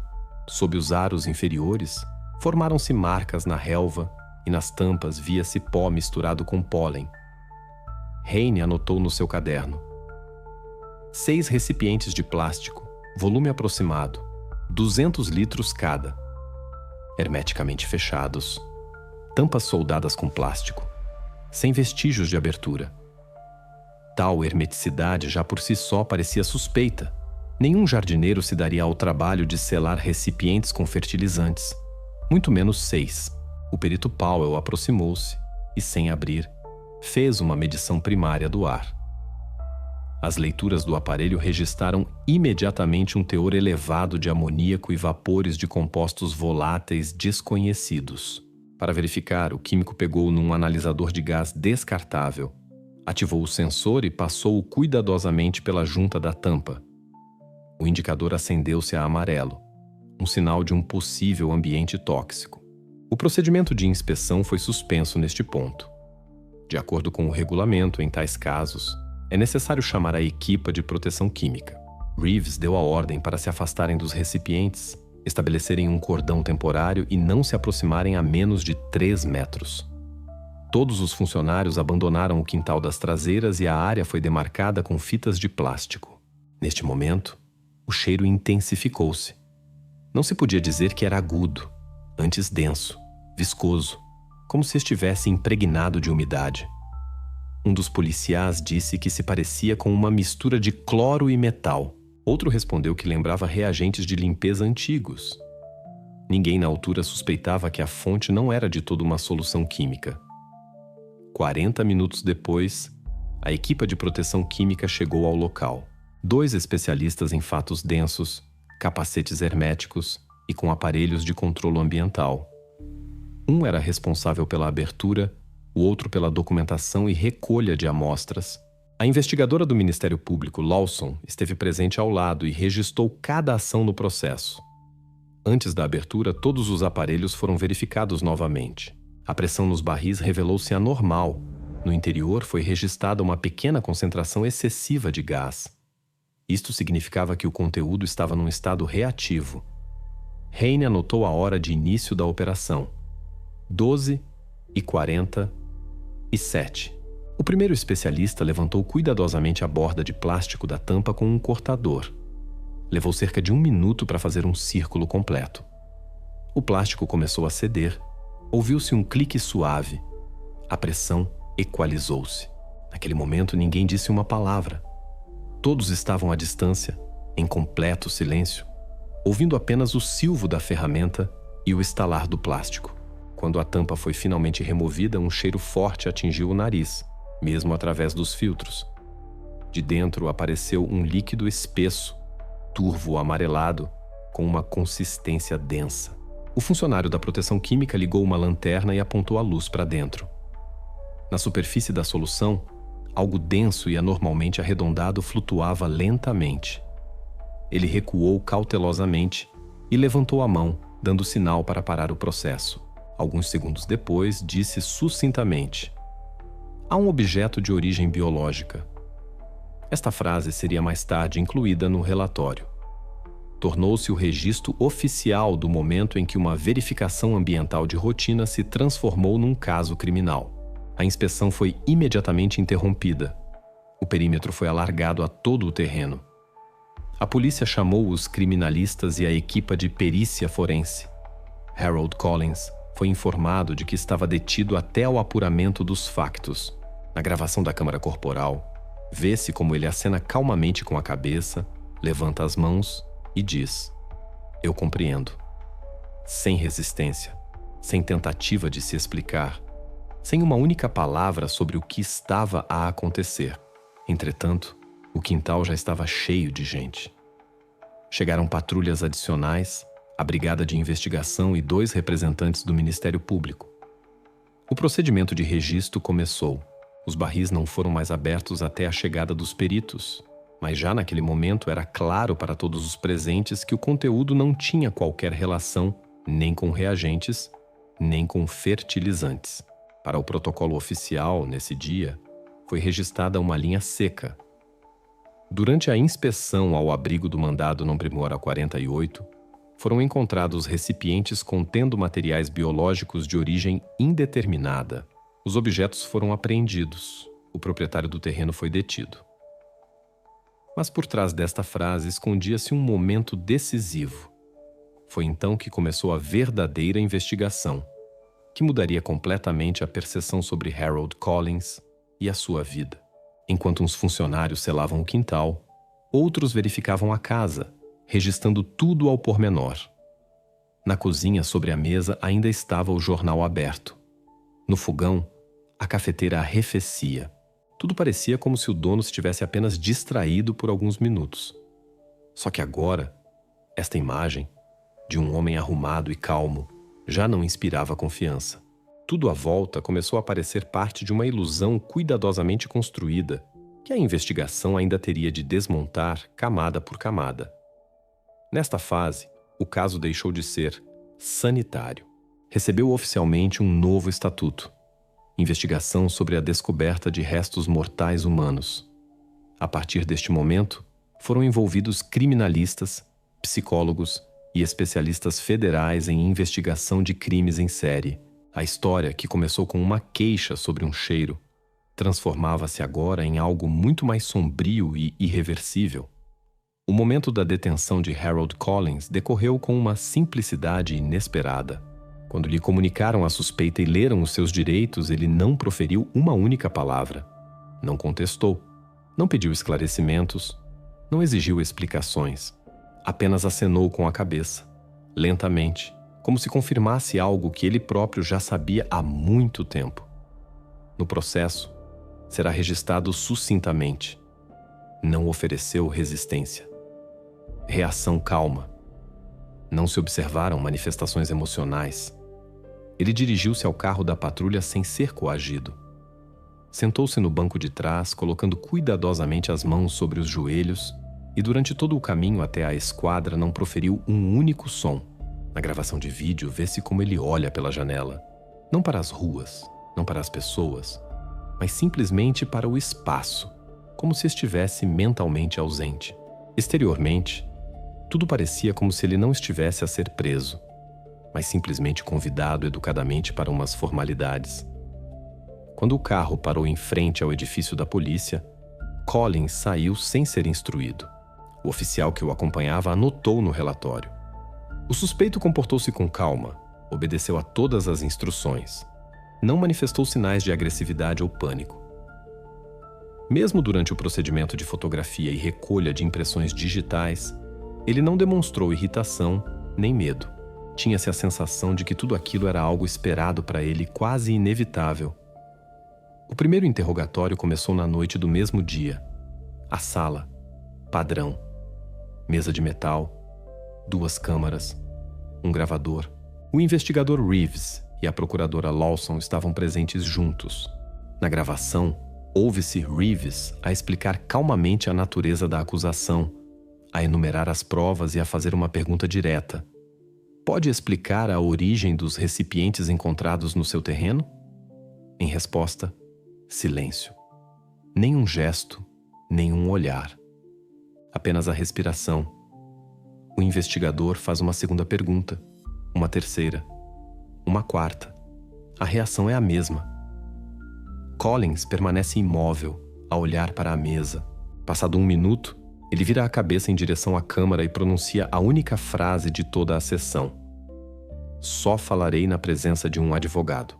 Sob os aros inferiores, formaram-se marcas na relva e nas tampas via-se pó misturado com pólen. Heine anotou no seu caderno: 6 recipientes de plástico, volume aproximado, 200 litros cada, hermeticamente fechados, tampas soldadas com plástico, sem vestígios de abertura. Tal hermeticidade já por si só parecia suspeita. Nenhum jardineiro se daria ao trabalho de selar recipientes com fertilizantes, muito menos 6. O perito Powell aproximou-se e, sem abrir, fez uma medição primária do ar. As leituras do aparelho registraram imediatamente um teor elevado de amoníaco e vapores de compostos voláteis desconhecidos. Para verificar, o químico pegou num analisador de gás descartável, ativou o sensor e passou-o cuidadosamente pela junta da tampa. O indicador acendeu-se a amarelo, um sinal de um possível ambiente tóxico. O procedimento de inspeção foi suspenso neste ponto. De acordo com o regulamento, em tais casos, é necessário chamar a equipa de proteção química. Reeves deu a ordem para se afastarem dos recipientes, estabelecerem um cordão temporário e não se aproximarem a menos de 3 metros. Todos os funcionários abandonaram o quintal das traseiras e a área foi demarcada com fitas de plástico. Neste momento, o cheiro intensificou-se. Não se podia dizer que era agudo, antes denso, viscoso, como se estivesse impregnado de umidade. Um dos policiais disse que se parecia com uma mistura de cloro e metal. Outro respondeu que lembrava reagentes de limpeza antigos. Ninguém na altura suspeitava que a fonte não era de toda uma solução química. 40 minutos depois, a equipa de proteção química chegou ao local. 2 especialistas em fatos densos, capacetes herméticos e com aparelhos de controle ambiental. Um era responsável pela abertura, o outro pela documentação e recolha de amostras. A investigadora do Ministério Público, Lawson, esteve presente ao lado e registrou cada ação no processo. Antes da abertura, todos os aparelhos foram verificados novamente. A pressão nos barris revelou-se anormal. No interior foi registrada uma pequena concentração excessiva de gás. Isto significava que o conteúdo estava num estado reativo. Heine anotou a hora de início da operação: 12h47. O primeiro especialista levantou cuidadosamente a borda de plástico da tampa com um cortador. Levou cerca de 1 minuto para fazer um círculo completo. O plástico começou a ceder. Ouviu-se um clique suave. A pressão equalizou-se. Naquele momento, ninguém disse uma palavra. Todos estavam à distância, em completo silêncio, ouvindo apenas o silvo da ferramenta e o estalar do plástico. Quando a tampa foi finalmente removida, um cheiro forte atingiu o nariz, mesmo através dos filtros. De dentro apareceu um líquido espesso, turvo amarelado, com uma consistência densa. O funcionário da proteção química ligou uma lanterna e apontou a luz para dentro. Na superfície da solução, algo denso e anormalmente arredondado flutuava lentamente. Ele recuou cautelosamente e levantou a mão, dando sinal para parar o processo. Alguns segundos depois, disse sucintamente: "Há um objeto de origem biológica." Esta frase seria mais tarde incluída no relatório. Tornou-se o registro oficial do momento em que uma verificação ambiental de rotina se transformou num caso criminal. A inspeção foi imediatamente interrompida. O perímetro foi alargado a todo o terreno. A polícia chamou os criminalistas e a equipa de perícia forense. Harold Collins foi informado de que estava detido até o apuramento dos factos. Na gravação da câmara corporal, vê-se como ele acena calmamente com a cabeça, levanta as mãos e diz: "Eu compreendo." Sem resistência, sem tentativa de se explicar, sem uma única palavra sobre o que estava a acontecer. Entretanto, o quintal já estava cheio de gente. Chegaram patrulhas adicionais, a Brigada de Investigação e 2 representantes do Ministério Público. O procedimento de registro começou. Os barris não foram mais abertos até a chegada dos peritos, mas já naquele momento era claro para todos os presentes que o conteúdo não tinha qualquer relação nem com reagentes, nem com fertilizantes. Para o protocolo oficial, nesse dia, foi registrada uma linha seca. Durante a inspeção ao abrigo do mandado não primora 48, foram encontrados recipientes contendo materiais biológicos de origem indeterminada. Os objetos foram apreendidos. O proprietário do terreno foi detido. Mas por trás desta frase escondia-se um momento decisivo. Foi então que começou a verdadeira investigação, que mudaria completamente a percepção sobre Harold Collins e a sua vida. Enquanto uns funcionários selavam o quintal, outros verificavam a casa, registrando tudo ao pormenor. Na cozinha, sobre a mesa, ainda estava o jornal aberto. No fogão, a cafeteira arrefecia. Tudo parecia como se o dono estivesse apenas distraído por alguns minutos. Só que agora, esta imagem, de um homem arrumado e calmo, já não inspirava confiança. Tudo à volta começou a parecer parte de uma ilusão cuidadosamente construída, que a investigação ainda teria de desmontar camada por camada. Nesta fase, o caso deixou de ser sanitário. Recebeu oficialmente um novo estatuto: investigação sobre a descoberta de restos mortais humanos. A partir deste momento, foram envolvidos criminalistas, psicólogos e especialistas federais em investigação de crimes em série. A história, que começou com uma queixa sobre um cheiro, transformava-se agora em algo muito mais sombrio e irreversível. O momento da detenção de Harold Collins decorreu com uma simplicidade inesperada. Quando lhe comunicaram a suspeita e leram os seus direitos, ele não proferiu uma única palavra. Não contestou, não pediu esclarecimentos, não exigiu explicações. Apenas acenou com a cabeça, lentamente, como se confirmasse algo que ele próprio já sabia há muito tempo. No processo, será registrado sucintamente: não ofereceu resistência. Reação calma. Não se observaram manifestações emocionais. Ele dirigiu-se ao carro da patrulha sem ser coagido. Sentou-se no banco de trás, colocando cuidadosamente as mãos sobre os joelhos, e durante todo o caminho até a esquadra não proferiu um único som. Na gravação de vídeo, vê-se como ele olha pela janela. Não para as ruas, não para as pessoas, mas simplesmente para o espaço, como se estivesse mentalmente ausente. Exteriormente, Tudo parecia como se ele não estivesse a ser preso, mas simplesmente convidado educadamente para umas formalidades. Quando o carro parou em frente ao edifício da polícia, Collins saiu sem ser instruído. O oficial que o acompanhava anotou no relatório. O suspeito comportou-se com calma, obedeceu a todas as instruções. Não manifestou sinais de agressividade ou pânico. Mesmo durante o procedimento de fotografia e recolha de impressões digitais, ele não demonstrou irritação nem medo. Tinha-se a sensação de que tudo aquilo era algo esperado para ele, quase inevitável. O primeiro interrogatório começou na noite do mesmo dia. A sala, padrão, mesa de metal, 2 câmaras, um gravador. O investigador Reeves e a procuradora Lawson estavam presentes juntos. Na gravação, ouve-se Reeves a explicar calmamente a natureza da acusação, a enumerar as provas e a fazer uma pergunta direta. Pode explicar a origem dos recipientes encontrados no seu terreno? Em resposta, silêncio. Nenhum gesto, nenhum olhar. Apenas a respiração. O investigador faz uma segunda pergunta, uma terceira, uma quarta. A reação é a mesma. Collins permanece imóvel, a olhar para a mesa. Passado 1 minuto, ele vira a cabeça em direção à câmara e pronuncia a única frase de toda a sessão. Só falarei na presença de um advogado.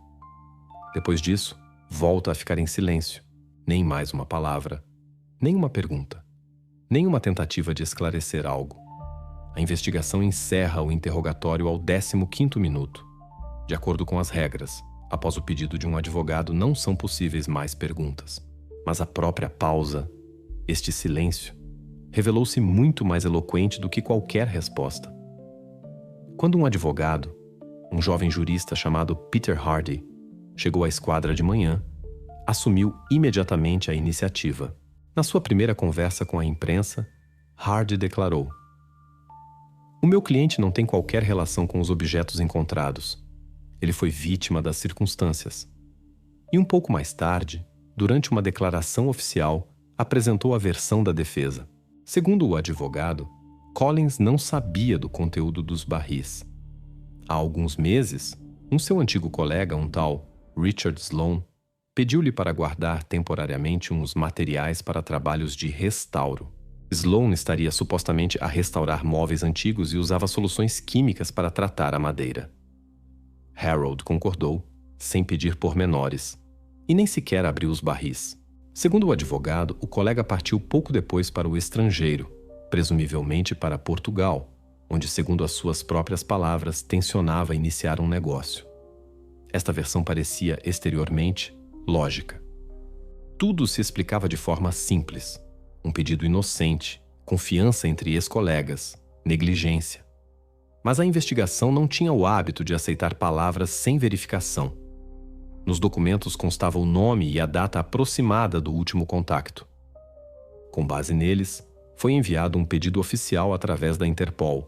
Depois disso, volta a ficar em silêncio. Nem mais uma palavra, nem uma pergunta, nem uma tentativa de esclarecer algo. A investigação encerra o interrogatório ao 15º minuto. De acordo com as regras, após o pedido de um advogado, não são possíveis mais perguntas. Mas a própria pausa, este silêncio, revelou-se muito mais eloquente do que qualquer resposta. Quando um advogado, um jovem jurista chamado Peter Hardy, chegou à esquadra de manhã, assumiu imediatamente a iniciativa. Na sua primeira conversa com a imprensa, Hardy declarou: "O meu cliente não tem qualquer relação com os objetos encontrados. Ele foi vítima das circunstâncias." E um pouco mais tarde, durante uma declaração oficial, apresentou a versão da defesa. Segundo o advogado, Collins não sabia do conteúdo dos barris. Há alguns meses, seu antigo colega, um tal Richard Sloan, pediu-lhe para guardar temporariamente uns materiais para trabalhos de restauro. Sloan estaria supostamente a restaurar móveis antigos e usava soluções químicas para tratar a madeira. Harold concordou, sem pedir pormenores, e nem sequer abriu os barris. Segundo o advogado, o colega partiu pouco depois para o estrangeiro, presumivelmente para Portugal, onde, segundo as suas próprias palavras, tencionava iniciar um negócio. Esta versão parecia, exteriormente, lógica. Tudo se explicava de forma simples. Um pedido inocente, confiança entre ex-colegas, negligência. Mas a investigação não tinha o hábito de aceitar palavras sem verificação. Nos documentos constava o nome e a data aproximada do último contacto. Com base neles, foi enviado um pedido oficial através da Interpol.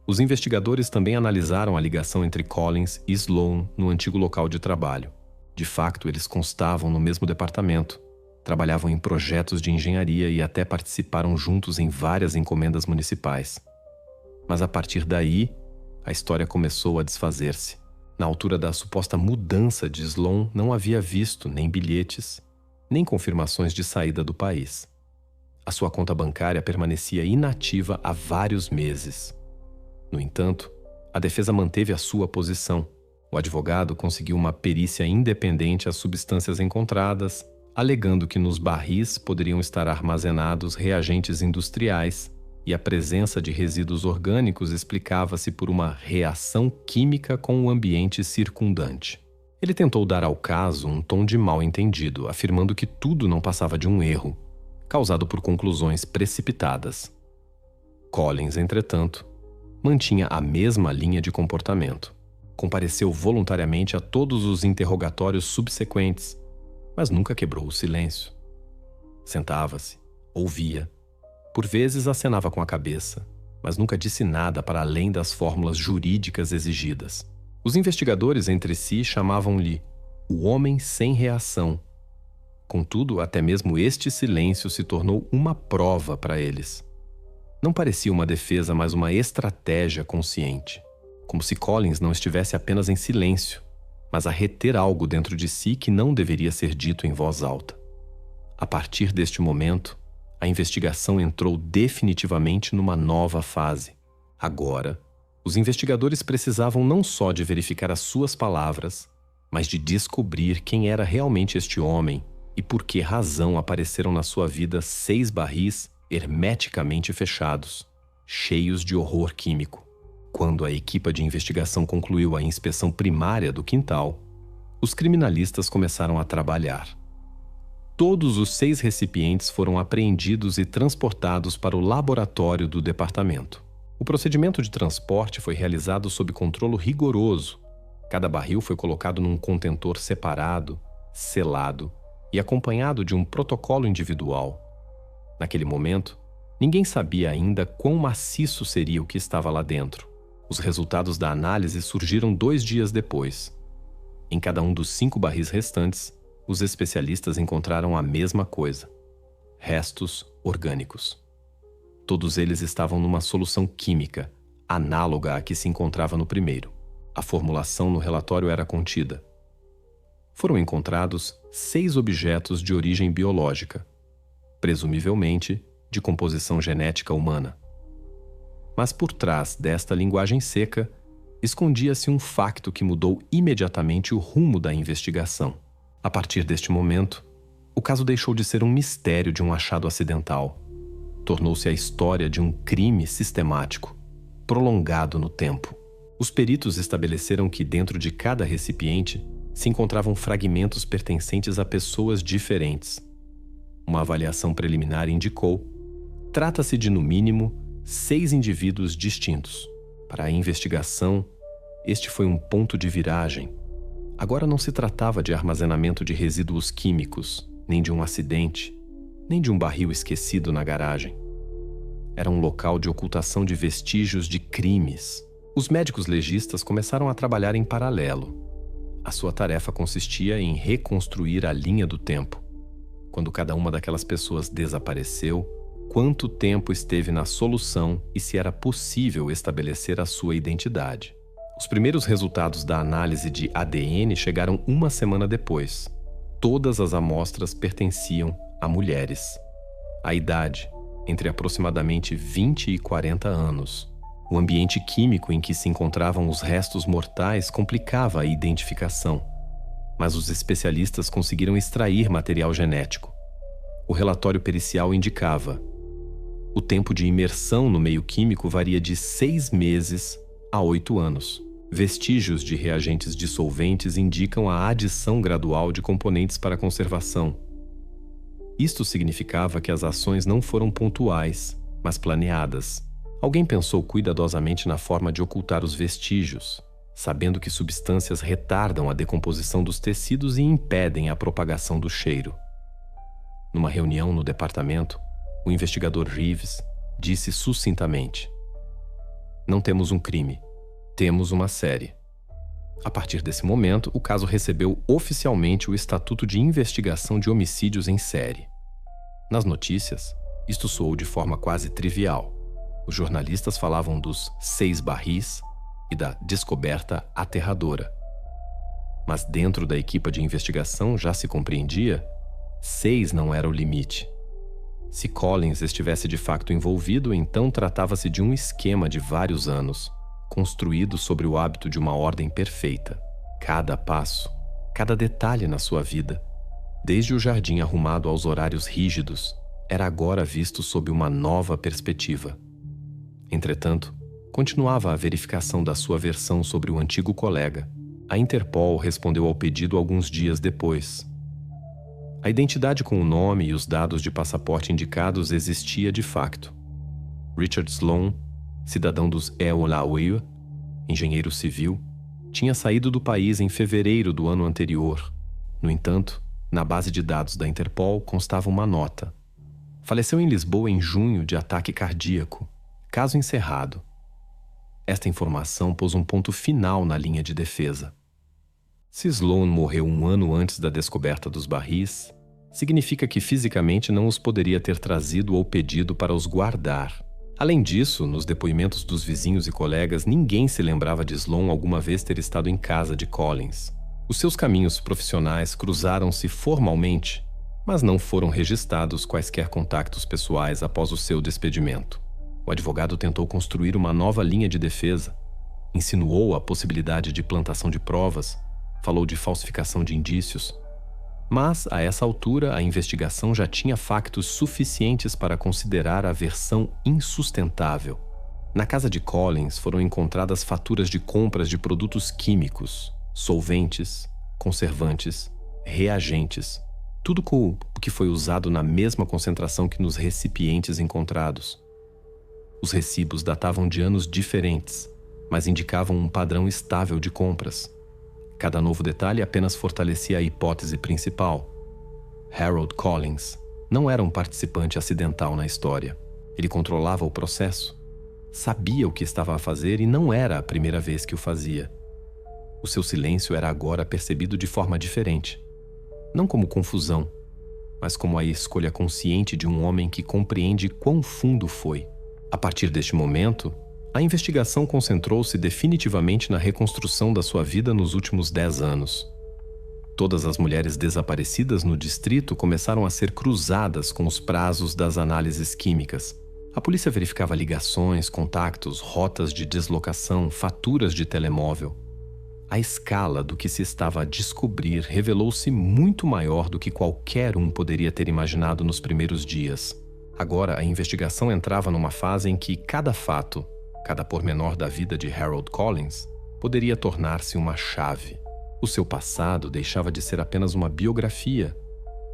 Os investigadores também analisaram a ligação entre Collins e Sloan no antigo local de trabalho. De facto, eles constavam no mesmo departamento, trabalhavam em projetos de engenharia e até participaram juntos em várias encomendas municipais. Mas a partir daí, a história começou a desfazer-se. Na altura da suposta mudança de Sloan, não havia visto nem bilhetes, nem confirmações de saída do país. A sua conta bancária permanecia inativa há vários meses. No entanto, a defesa manteve a sua posição. O advogado conseguiu uma perícia independente às substâncias encontradas, alegando que nos barris poderiam estar armazenados reagentes industriais e a presença de resíduos orgânicos explicava-se por uma reação química com o ambiente circundante. Ele tentou dar ao caso um tom de mal-entendido, afirmando que tudo não passava de um erro, causado por conclusões precipitadas. Collins, entretanto, mantinha a mesma linha de comportamento. Compareceu voluntariamente a todos os interrogatórios subsequentes, mas nunca quebrou o silêncio. Sentava-se, ouvia. Por vezes acenava com a cabeça, mas nunca disse nada para além das fórmulas jurídicas exigidas. Os investigadores entre si chamavam-lhe o homem sem reação. Contudo, até mesmo este silêncio se tornou uma prova para eles. Não parecia uma defesa, mas uma estratégia consciente. Como se Collins não estivesse apenas em silêncio, mas a reter algo dentro de si que não deveria ser dito em voz alta. A partir deste momento, a investigação entrou definitivamente numa nova fase. Agora, os investigadores precisavam não só de verificar as suas palavras, mas de descobrir quem era realmente este homem e por que razão apareceram na sua vida 6 barris hermeticamente fechados, cheios de horror químico. Quando a equipa de investigação concluiu a inspeção primária do quintal, os criminalistas começaram a trabalhar. Todos os 6 recipientes foram apreendidos e transportados para o laboratório do departamento. O procedimento de transporte foi realizado sob controle rigoroso. Cada barril foi colocado num contentor separado, selado e acompanhado de um protocolo individual. Naquele momento, ninguém sabia ainda quão maciço seria o que estava lá dentro. Os resultados da análise surgiram 2 dias depois. Em cada um dos 5 barris restantes, os especialistas encontraram a mesma coisa: restos orgânicos. Todos eles estavam numa solução química, análoga à que se encontrava no primeiro. A formulação no relatório era contida. Foram encontrados 6 objetos de origem biológica, presumivelmente de composição genética humana. Mas por trás desta linguagem seca, escondia-se um facto que mudou imediatamente o rumo da investigação. A partir deste momento, o caso deixou de ser um mistério de um achado acidental. Tornou-se a história de um crime sistemático, prolongado no tempo. Os peritos estabeleceram que dentro de cada recipiente se encontravam fragmentos pertencentes a pessoas diferentes. Uma avaliação preliminar indicou: trata-se de, no mínimo, 6 indivíduos distintos. Para a investigação, este foi um ponto de viragem. Agora não se tratava de armazenamento de resíduos químicos, nem de um acidente, nem de um barril esquecido na garagem. Era um local de ocultação de vestígios de crimes. Os médicos legistas começaram a trabalhar em paralelo. A sua tarefa consistia em reconstruir a linha do tempo. Quando cada uma daquelas pessoas desapareceu, quanto tempo esteve na solução e se era possível estabelecer a sua identidade. Os primeiros resultados da análise de ADN chegaram 1 semana depois. Todas as amostras pertenciam a mulheres. A idade, entre aproximadamente 20 e 40 anos. O ambiente químico em que se encontravam os restos mortais complicava a identificação, mas os especialistas conseguiram extrair material genético. O relatório pericial indicava: o tempo de imersão no meio químico varia de 6 meses a 8 anos. Vestígios de reagentes dissolventes indicam a adição gradual de componentes para conservação. Isto significava que as ações não foram pontuais, mas planeadas. Alguém pensou cuidadosamente na forma de ocultar os vestígios, sabendo que substâncias retardam a decomposição dos tecidos e impedem a propagação do cheiro. Numa reunião no departamento, o investigador Reeves disse sucintamente: "Não temos um crime, temos uma série." A partir desse momento, o caso recebeu oficialmente o Estatuto de Investigação de Homicídios em Série. Nas notícias, isto soou de forma quase trivial. Os jornalistas falavam dos 6 barris e da descoberta aterradora. Mas dentro da equipa de investigação já se compreendia: 6 não era o limite. Se Collins estivesse de facto envolvido, então tratava-se de um esquema de vários anos, construído sobre o hábito de uma ordem perfeita. Cada passo, cada detalhe na sua vida, desde o jardim arrumado aos horários rígidos, era agora visto sob uma nova perspectiva. Entretanto, continuava a verificação da sua versão sobre o antigo colega. A Interpol respondeu ao pedido alguns dias depois. A identidade com o nome e os dados de passaporte indicados existia de facto. Richard Sloan, cidadão dos Eola-Weyah, engenheiro civil, tinha saído do país em fevereiro do ano anterior. No entanto, na base de dados da Interpol constava uma nota: faleceu em Lisboa em junho de ataque cardíaco. Caso encerrado. Esta informação pôs um ponto final na linha de defesa. Se Sloan morreu 1 ano antes da descoberta dos barris, significa que fisicamente não os poderia ter trazido ou pedido para os guardar. Além disso, nos depoimentos dos vizinhos e colegas, ninguém se lembrava de Sloan alguma vez ter estado em casa de Collins. Os seus caminhos profissionais cruzaram-se formalmente, mas não foram registrados quaisquer contactos pessoais após o seu despedimento. O advogado tentou construir uma nova linha de defesa, insinuou a possibilidade de plantação de provas, falou de falsificação de indícios. Mas, a essa altura, a investigação já tinha factos suficientes para considerar a versão insustentável. Na casa de Collins foram encontradas faturas de compras de produtos químicos, solventes, conservantes, reagentes, tudo o que foi usado na mesma concentração que nos recipientes encontrados. Os recibos datavam de anos diferentes, mas indicavam um padrão estável de compras. Cada novo detalhe apenas fortalecia a hipótese principal. Harold Collins não era um participante acidental na história. Ele controlava o processo, sabia o que estava a fazer e não era a primeira vez que o fazia. O seu silêncio era agora percebido de forma diferente. Não como confusão, mas como a escolha consciente de um homem que compreende quão fundo foi. A partir deste momento, a investigação concentrou-se definitivamente na reconstrução da sua vida nos últimos 10 anos. Todas as mulheres desaparecidas no distrito começaram a ser cruzadas com os prazos das análises químicas. A polícia verificava ligações, contactos, rotas de deslocação, faturas de telemóvel. A escala do que se estava a descobrir revelou-se muito maior do que qualquer um poderia ter imaginado nos primeiros dias. Agora, a investigação entrava numa fase em que cada fato, cada pormenor da vida de Harold Collins, poderia tornar-se uma chave. O seu passado deixava de ser apenas uma biografia,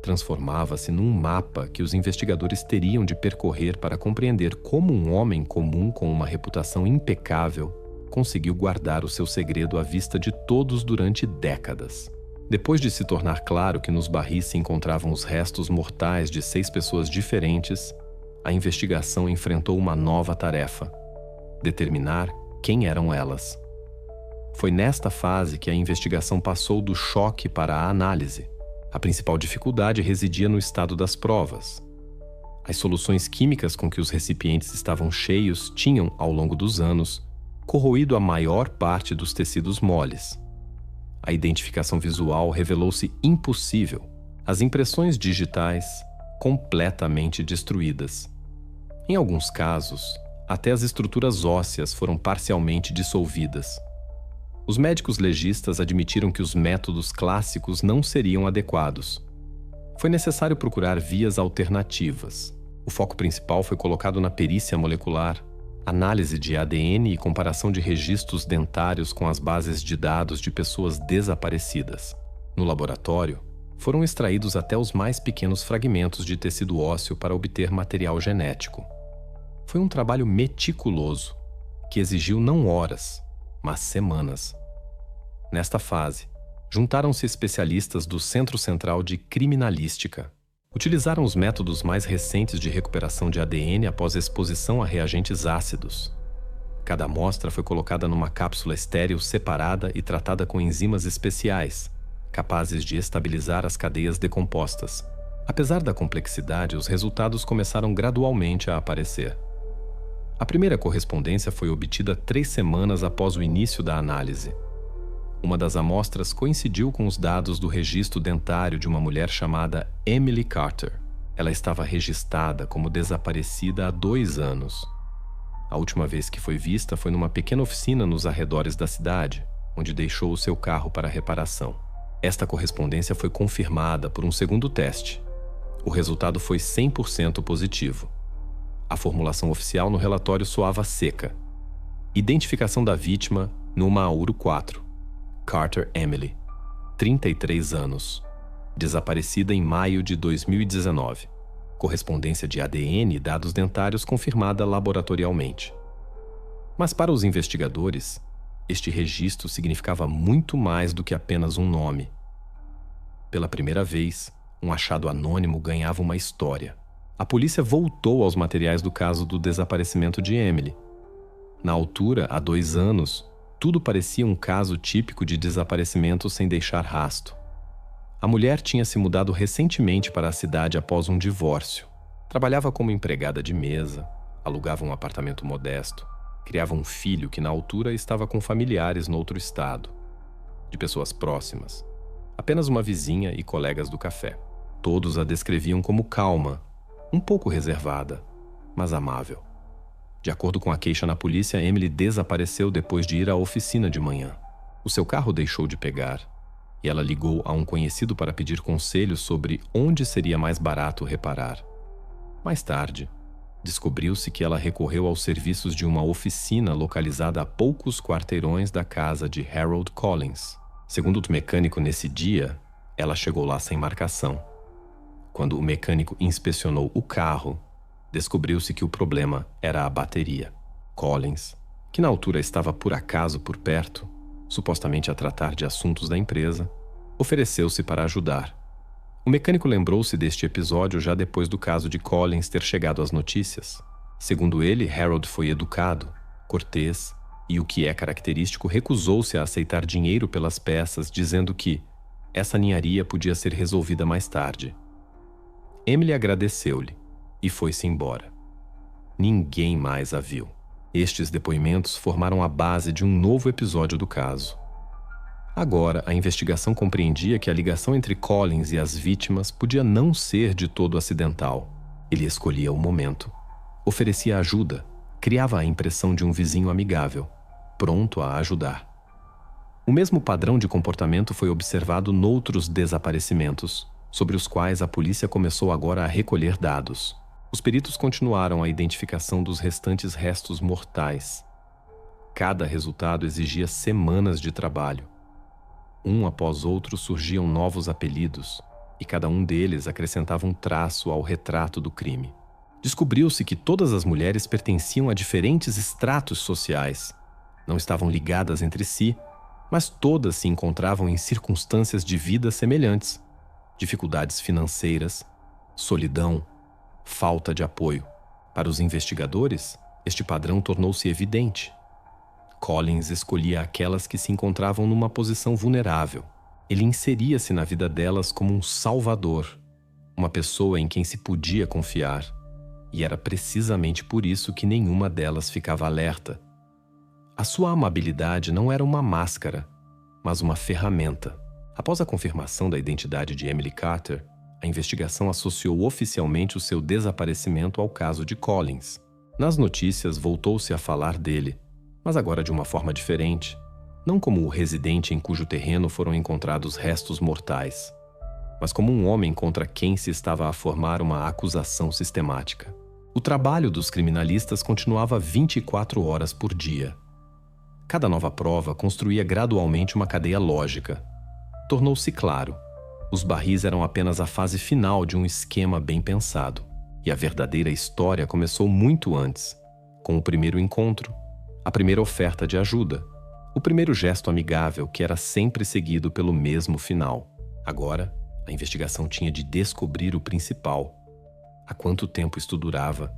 transformava-se num mapa que os investigadores teriam de percorrer para compreender como um homem comum com uma reputação impecável conseguiu guardar o seu segredo à vista de todos durante décadas. Depois de se tornar claro que nos barris se encontravam os restos mortais de 6 pessoas diferentes, a investigação enfrentou uma nova tarefa: determinar quem eram elas. Foi nesta fase que a investigação passou do choque para a análise. A principal dificuldade residia no estado das provas. As soluções químicas com que os recipientes estavam cheios tinham, ao longo dos anos, corroído a maior parte dos tecidos moles. A identificação visual revelou-se impossível. As impressões digitais, completamente destruídas. Em alguns casos, até as estruturas ósseas foram parcialmente dissolvidas. Os médicos legistas admitiram que os métodos clássicos não seriam adequados. Foi necessário procurar vias alternativas. O foco principal foi colocado na perícia molecular, análise de ADN e comparação de registros dentários com as bases de dados de pessoas desaparecidas. No laboratório, foram extraídos até os mais pequenos fragmentos de tecido ósseo para obter material genético. Foi um trabalho meticuloso, que exigiu não horas, mas semanas. Nesta fase, juntaram-se especialistas do Centro Central de Criminalística. Utilizaram os métodos mais recentes de recuperação de ADN após exposição a reagentes ácidos. Cada amostra foi colocada numa cápsula estéril separada e tratada com enzimas especiais, capazes de estabilizar as cadeias decompostas. Apesar da complexidade, os resultados começaram gradualmente a aparecer. A primeira correspondência foi obtida 3 semanas após o início da análise. Uma das amostras coincidiu com os dados do registro dentário de uma mulher chamada Emily Carter. Ela estava registrada como desaparecida há 2 anos. A última vez que foi vista foi numa pequena oficina nos arredores da cidade, onde deixou o seu carro para reparação. Esta correspondência foi confirmada por um segundo teste. O resultado foi 100% positivo. A formulação oficial no relatório soava seca. Identificação da vítima no Mauro 4. Carter Emily, 33 anos. Desaparecida em maio de 2019. Correspondência de ADN e dados dentários confirmada laboratorialmente. Mas para os investigadores, este registro significava muito mais do que apenas um nome. Pela primeira vez, um achado anônimo ganhava uma história. A polícia voltou aos materiais do caso do desaparecimento de Emily. Na altura, há 2 anos, tudo parecia um caso típico de desaparecimento sem deixar rastro. A mulher tinha se mudado recentemente para a cidade após um divórcio. Trabalhava como empregada de mesa, alugava um apartamento modesto, criava um filho que na altura estava com familiares no outro estado, de pessoas próximas, apenas uma vizinha e colegas do café. Todos a descreviam como calma, um pouco reservada, mas amável. De acordo com a queixa na polícia, Emily desapareceu depois de ir à oficina de manhã. O seu carro deixou de pegar e ela ligou a um conhecido para pedir conselhos sobre onde seria mais barato reparar. Mais tarde, descobriu-se que ela recorreu aos serviços de uma oficina localizada a poucos quarteirões da casa de Harold Collins. Segundo o mecânico, nesse dia, ela chegou lá sem marcação. Quando o mecânico inspecionou o carro, descobriu-se que o problema era a bateria. Collins, que na altura estava por acaso por perto, supostamente a tratar de assuntos da empresa, ofereceu-se para ajudar. O mecânico lembrou-se deste episódio já depois do caso de Collins ter chegado às notícias. Segundo ele, Harold foi educado, cortês e, o que é característico, recusou-se a aceitar dinheiro pelas peças, dizendo que essa ninharia podia ser resolvida mais tarde. Emily agradeceu-lhe e foi-se embora. Ninguém mais a viu. Estes depoimentos formaram a base de um novo episódio do caso. Agora, a investigação compreendia que a ligação entre Collins e as vítimas podia não ser de todo acidental. Ele escolhia o momento, oferecia ajuda, criava a impressão de um vizinho amigável, pronto a ajudar. O mesmo padrão de comportamento foi observado noutros desaparecimentos, sobre os quais a polícia começou agora a recolher dados. Os peritos continuaram a identificação dos restantes restos mortais. Cada resultado exigia semanas de trabalho. Um após outro surgiam novos apelidos, e cada um deles acrescentava um traço ao retrato do crime. Descobriu-se que todas as mulheres pertenciam a diferentes estratos sociais. Não estavam ligadas entre si, mas todas se encontravam em circunstâncias de vida semelhantes. Dificuldades financeiras, solidão, falta de apoio. Para os investigadores, este padrão tornou-se evidente. Collins escolhia aquelas que se encontravam numa posição vulnerável. Ele inseria-se na vida delas como um salvador, uma pessoa em quem se podia confiar. E era precisamente por isso que nenhuma delas ficava alerta. A sua amabilidade não era uma máscara, mas uma ferramenta. Após a confirmação da identidade de Emily Carter, a investigação associou oficialmente o seu desaparecimento ao caso de Collins. Nas notícias, voltou-se a falar dele, mas agora de uma forma diferente, não como o residente em cujo terreno foram encontrados restos mortais, mas como um homem contra quem se estava a formar uma acusação sistemática. O trabalho dos criminalistas continuava 24 horas por dia. Cada nova prova construía gradualmente uma cadeia lógica. Tornou-se claro, os barris eram apenas a fase final de um esquema bem pensado, e a verdadeira história começou muito antes, com o primeiro encontro, a primeira oferta de ajuda, o primeiro gesto amigável que era sempre seguido pelo mesmo final. Agora, a investigação tinha de descobrir o principal. Há quanto tempo isto durava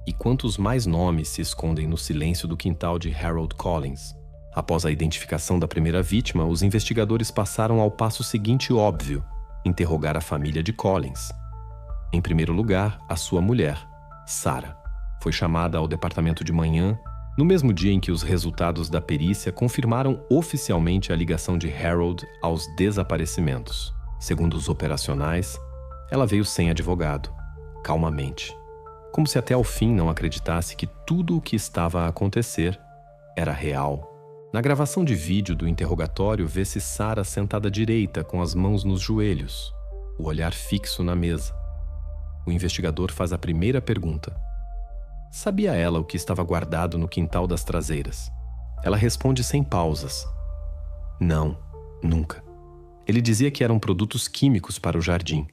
e quantos mais nomes se escondem no silêncio do quintal de Harold Collins. Após a identificação da primeira vítima, os investigadores passaram ao passo seguinte óbvio: interrogar a família de Collins. Em primeiro lugar, a sua mulher, Sarah. Foi chamada ao departamento de manhã, no mesmo dia em que os resultados da perícia confirmaram oficialmente a ligação de Harold aos desaparecimentos. Segundo os operacionais, ela veio sem advogado, calmamente, como se até ao fim não acreditasse que tudo o que estava a acontecer era real. Na gravação de vídeo do interrogatório, vê-se Sarah sentada direita com as mãos nos joelhos, o olhar fixo na mesa. O investigador faz a primeira pergunta. Sabia ela o que estava guardado no quintal das traseiras? Ela responde sem pausas. Não, nunca. Ele dizia que eram produtos químicos para o jardim.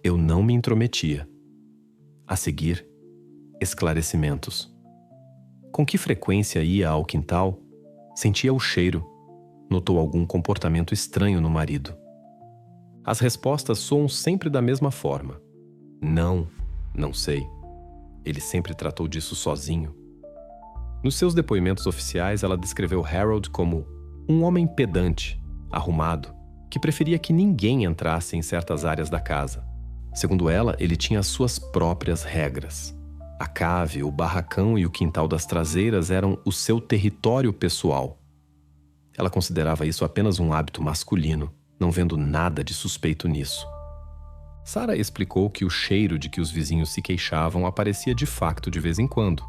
Eu não me intrometia. A seguir, esclarecimentos. Com que frequência ia ao quintal? Sentia o cheiro. Notou algum comportamento estranho no marido. As respostas soam sempre da mesma forma. Não, não sei. Ele sempre tratou disso sozinho. Nos seus depoimentos oficiais, ela descreveu Harold como um homem pedante, arrumado, que preferia que ninguém entrasse em certas áreas da casa. Segundo ela, ele tinha as suas próprias regras. A cave, o barracão e o quintal das traseiras eram o seu território pessoal. Ela considerava isso apenas um hábito masculino, não vendo nada de suspeito nisso. Sarah explicou que o cheiro de que os vizinhos se queixavam aparecia de facto de vez em quando,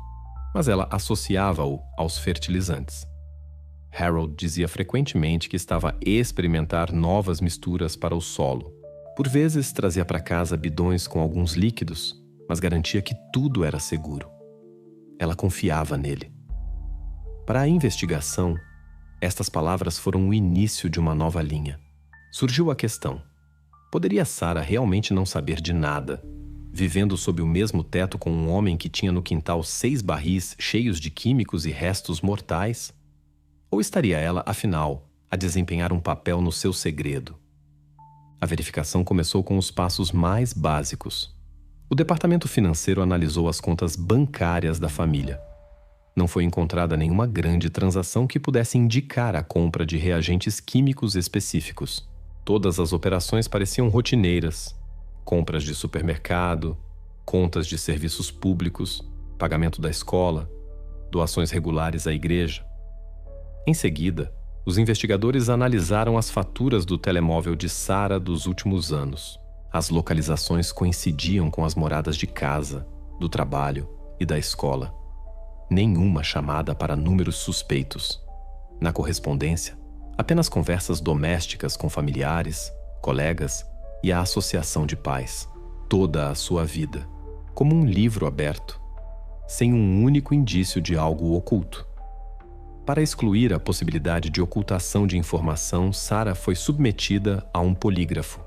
mas ela associava-o aos fertilizantes. Harold dizia frequentemente que estava a experimentar novas misturas para o solo. Por vezes trazia para casa bidões com alguns líquidos, mas garantia que tudo era seguro. Ela confiava nele. Para a investigação, estas palavras foram o início de uma nova linha. Surgiu a questão: poderia Sarah realmente não saber de nada, vivendo sob o mesmo teto com um homem que tinha no quintal 6 barris cheios de químicos e restos mortais? Ou estaria ela, afinal, a desempenhar um papel no seu segredo? A verificação começou com os passos mais básicos. O departamento financeiro analisou as contas bancárias da família. Não foi encontrada nenhuma grande transação que pudesse indicar a compra de reagentes químicos específicos. Todas as operações pareciam rotineiras: compras de supermercado, contas de serviços públicos, pagamento da escola, doações regulares à igreja. Em seguida, os investigadores analisaram as faturas do telemóvel de Sarah dos últimos anos. As localizações coincidiam com as moradas de casa, do trabalho e da escola. Nenhuma chamada para números suspeitos. Na correspondência, apenas conversas domésticas com familiares, colegas e a associação de pais. Toda a sua vida, como um livro aberto, sem um único indício de algo oculto. Para excluir a possibilidade de ocultação de informação, Sarah foi submetida a um polígrafo.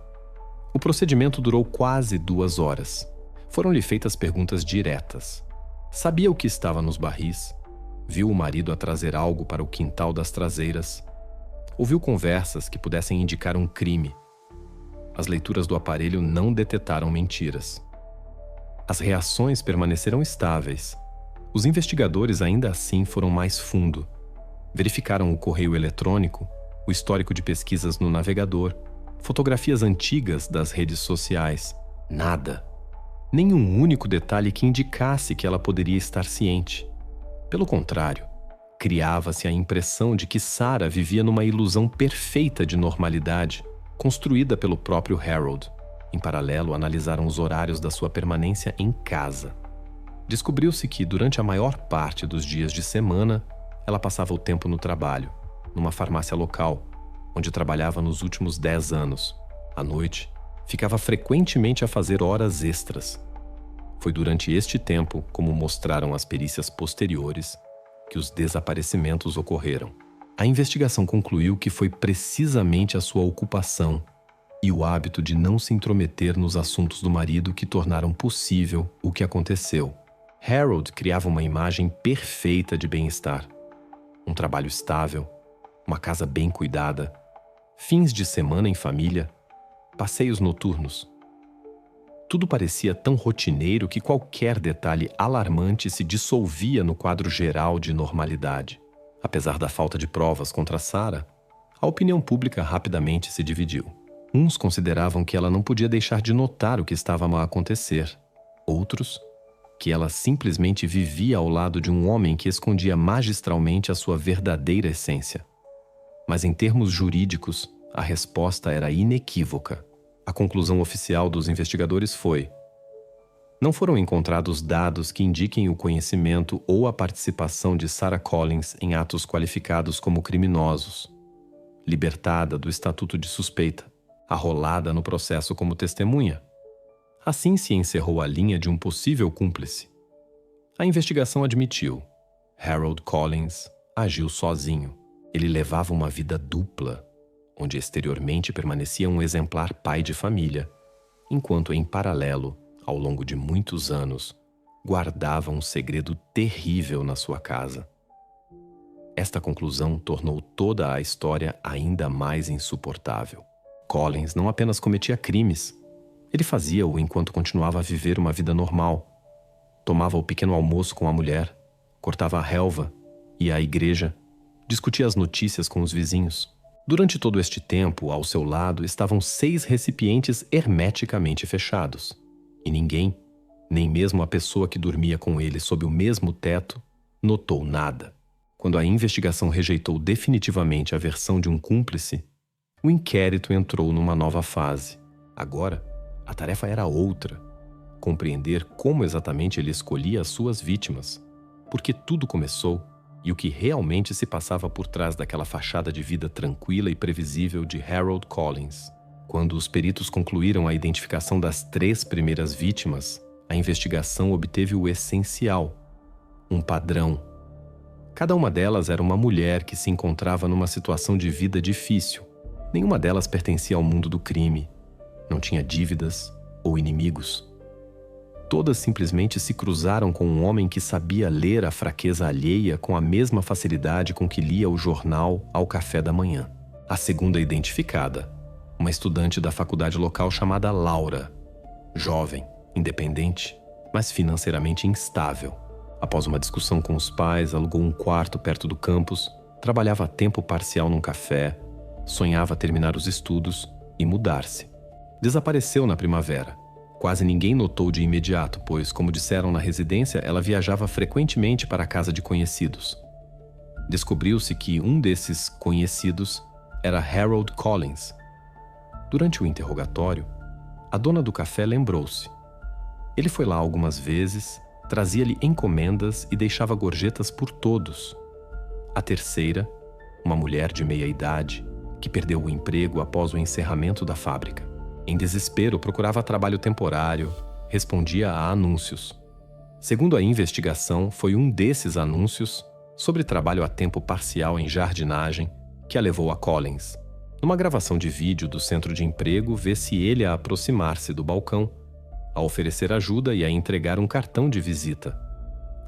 O procedimento durou quase 2 horas. Foram-lhe feitas perguntas diretas. Sabia o que estava nos barris? Viu o marido a trazer algo para o quintal das traseiras? Ouviu conversas que pudessem indicar um crime. As leituras do aparelho não detetaram mentiras. As reações permaneceram estáveis. Os investigadores ainda assim foram mais fundo. Verificaram o correio eletrônico, o histórico de pesquisas no navegador, fotografias antigas das redes sociais. Nada. Nenhum único detalhe que indicasse que ela poderia estar ciente. Pelo contrário, criava-se a impressão de que Sarah vivia numa ilusão perfeita de normalidade, construída pelo próprio Harold. Em paralelo, analisaram os horários da sua permanência em casa. Descobriu-se que, durante a maior parte dos dias de semana, ela passava o tempo no trabalho, numa farmácia local, onde trabalhava nos últimos 10 anos. À noite, ficava frequentemente a fazer horas extras. Foi durante este tempo, como mostraram as perícias posteriores, que os desaparecimentos ocorreram. A investigação concluiu que foi precisamente a sua ocupação e o hábito de não se intrometer nos assuntos do marido que tornaram possível o que aconteceu. Harold criava uma imagem perfeita de bem-estar. Um trabalho estável, uma casa bem cuidada, fins de semana em família, passeios noturnos. Tudo parecia tão rotineiro que qualquer detalhe alarmante se dissolvia no quadro geral de normalidade. Apesar da falta de provas contra Sarah, a opinião pública rapidamente se dividiu. Uns consideravam que ela não podia deixar de notar o que estava a acontecer. Outros, que ela simplesmente vivia ao lado de um homem que escondia magistralmente a sua verdadeira essência. Mas em termos jurídicos, a resposta era inequívoca. A conclusão oficial dos investigadores foi: não foram encontrados dados que indiquem o conhecimento ou a participação de Sarah Collins em atos qualificados como criminosos. Libertada do estatuto de suspeita, arrolada no processo como testemunha. Assim se encerrou a linha de um possível cúmplice. A investigação admitiu: Harold Collins agiu sozinho. Ele levava uma vida dupla, onde exteriormente permanecia um exemplar pai de família, enquanto em paralelo, ao longo de muitos anos, guardava um segredo terrível na sua casa. Esta conclusão tornou toda a história ainda mais insuportável. Collins não apenas cometia crimes, ele fazia-o enquanto continuava a viver uma vida normal. Tomava o pequeno almoço com a mulher, cortava a relva, ia à igreja, discutia as notícias com os vizinhos. Durante todo este tempo, ao seu lado estavam 6 recipientes hermeticamente fechados. E ninguém, Nem mesmo a pessoa que dormia com ele sob o mesmo teto notou nada. Quando a investigação rejeitou definitivamente a versão de um cúmplice, o inquérito entrou numa nova fase. Agora, a tarefa era outra: compreender como exatamente ele escolhia as suas vítimas, porque tudo começou e o que realmente se passava por trás daquela fachada de vida tranquila e previsível de Harold Collins. Quando os peritos concluíram a identificação das 3 primeiras vítimas, a investigação obteve o essencial: um padrão. Cada uma delas era uma mulher que se encontrava numa situação de vida difícil. Nenhuma delas pertencia ao mundo do crime. Não tinha dívidas ou inimigos. Todas simplesmente se cruzaram com um homem que sabia ler a fraqueza alheia com a mesma facilidade com que lia o jornal ao café da manhã. A segunda identificada, uma estudante da faculdade local chamada Laura. Jovem, independente, mas financeiramente instável. Após uma discussão com os pais, alugou um quarto perto do campus, trabalhava a tempo parcial num café, sonhava terminar os estudos e mudar-se. Desapareceu na primavera. Quase ninguém notou de imediato, pois, como disseram na residência, ela viajava frequentemente para a casa de conhecidos. Descobriu-se que um desses conhecidos era Harold Collins. Durante o interrogatório, a dona do café lembrou-se. Ele foi lá algumas vezes, trazia-lhe encomendas e deixava gorjetas por todos. A terceira, uma mulher de meia idade, que perdeu o emprego após o encerramento da fábrica. Em desespero, procurava trabalho temporário, respondia a anúncios. Segundo a investigação, foi um desses anúncios, sobre trabalho a tempo parcial em jardinagem, que a levou a Collins. Numa gravação de vídeo do centro de emprego, vê-se ele a aproximar-se do balcão, a oferecer ajuda e a entregar um cartão de visita.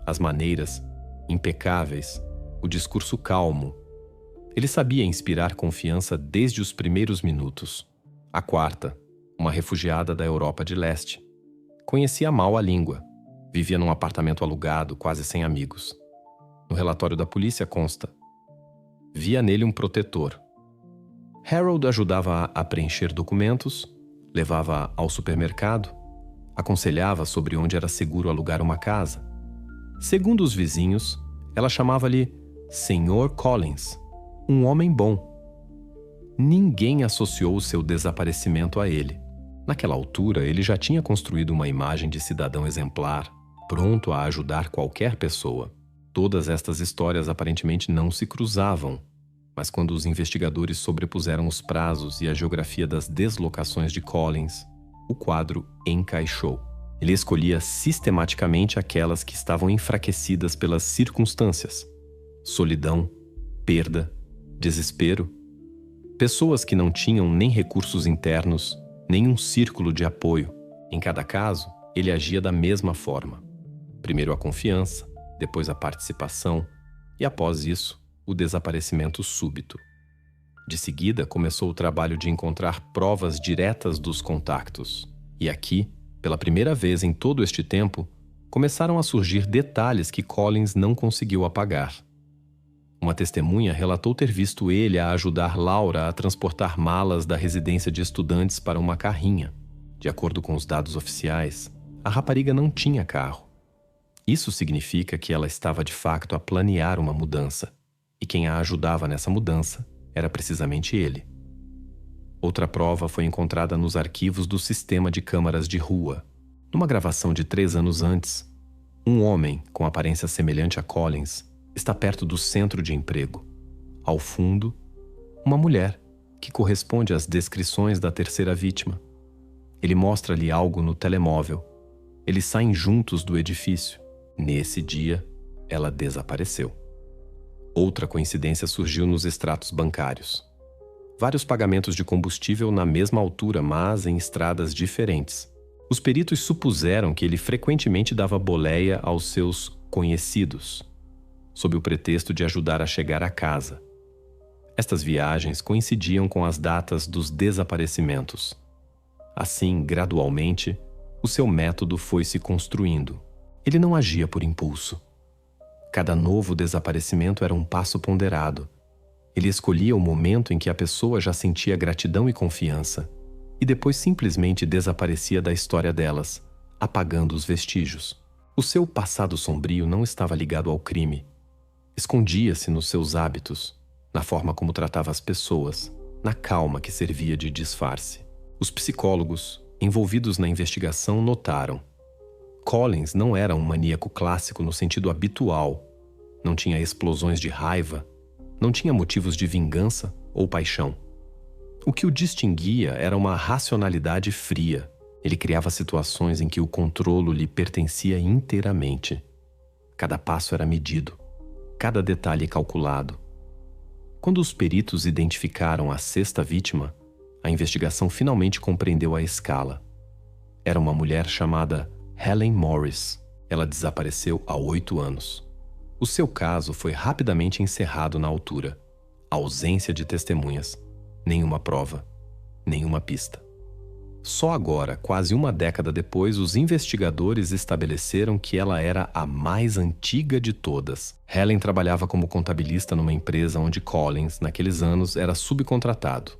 As maneiras, impecáveis, o discurso calmo. Ele sabia inspirar confiança desde os primeiros minutos. A quarta, uma refugiada da Europa de Leste. Conhecia mal a língua. Vivia num apartamento alugado, quase sem amigos. No relatório da polícia consta: via nele um protetor. Harold ajudava a preencher documentos, levava ao supermercado, aconselhava sobre onde era seguro alugar uma casa. Segundo os vizinhos, ela chamava-lhe Sr. Collins, um homem bom. Ninguém associou o seu desaparecimento a ele. Naquela altura, ele já tinha construído uma imagem de cidadão exemplar, pronto a ajudar qualquer pessoa. Todas estas histórias aparentemente não se cruzavam, mas quando os investigadores sobrepuseram os prazos e a geografia das deslocações de Collins, o quadro encaixou. Ele escolhia sistematicamente aquelas que estavam enfraquecidas pelas circunstâncias: solidão, perda, desespero. Pessoas que não tinham nem recursos internos, nem um círculo de apoio. Em cada caso, ele agia da mesma forma. Primeiro a confiança, depois a participação e, após isso, o desaparecimento súbito. De seguida, começou o trabalho de encontrar provas diretas dos contactos. E aqui, pela primeira vez em todo este tempo, começaram a surgir detalhes que Collins não conseguiu apagar. Uma testemunha relatou ter visto ele a ajudar Laura a transportar malas da residência de estudantes para uma carrinha. De acordo com os dados oficiais, a rapariga não tinha carro. Isso significa que ela estava de facto a planear uma mudança, e quem a ajudava nessa mudança era precisamente ele. Outra prova foi encontrada nos arquivos do sistema de câmaras de rua. Numa gravação de 3 anos antes, um homem com aparência semelhante a Collins está perto do centro de emprego. Ao fundo, uma mulher que corresponde às descrições da terceira vítima. Ele mostra-lhe algo no telemóvel. Eles saem juntos do edifício. Nesse dia, ela desapareceu. Outra coincidência surgiu nos extratos bancários. Vários pagamentos de combustível na mesma altura, mas em estradas diferentes. Os peritos supuseram que ele frequentemente dava boleia aos seus conhecidos, sob o pretexto de ajudar a chegar a casa. Estas viagens coincidiam com as datas dos desaparecimentos. Assim, gradualmente, o seu método foi se construindo. Ele não agia por impulso. Cada novo desaparecimento era um passo ponderado. Ele escolhia o momento em que a pessoa já sentia gratidão e confiança, e depois simplesmente desaparecia da história delas, apagando os vestígios. O seu passado sombrio não estava ligado ao crime. Escondia-se nos seus hábitos, na forma como tratava as pessoas, na calma que servia de disfarce. Os psicólogos, envolvidos na investigação, notaram: Collins não era um maníaco clássico no sentido habitual. Não tinha explosões de raiva, não tinha motivos de vingança ou paixão. O que o distinguia era uma racionalidade fria. Ele criava situações em que o controle lhe pertencia inteiramente. Cada passo era medido, cada detalhe calculado. Quando os peritos identificaram a sexta vítima, a investigação finalmente compreendeu a escala. Era uma mulher chamada Helen Morris. Ela desapareceu há 8 anos. O seu caso foi rapidamente encerrado na altura. A ausência de testemunhas, nenhuma prova, nenhuma pista. Só agora, quase uma década depois, os investigadores estabeleceram que ela era a mais antiga de todas. Helen trabalhava como contabilista numa empresa onde Collins, naqueles anos, era subcontratado.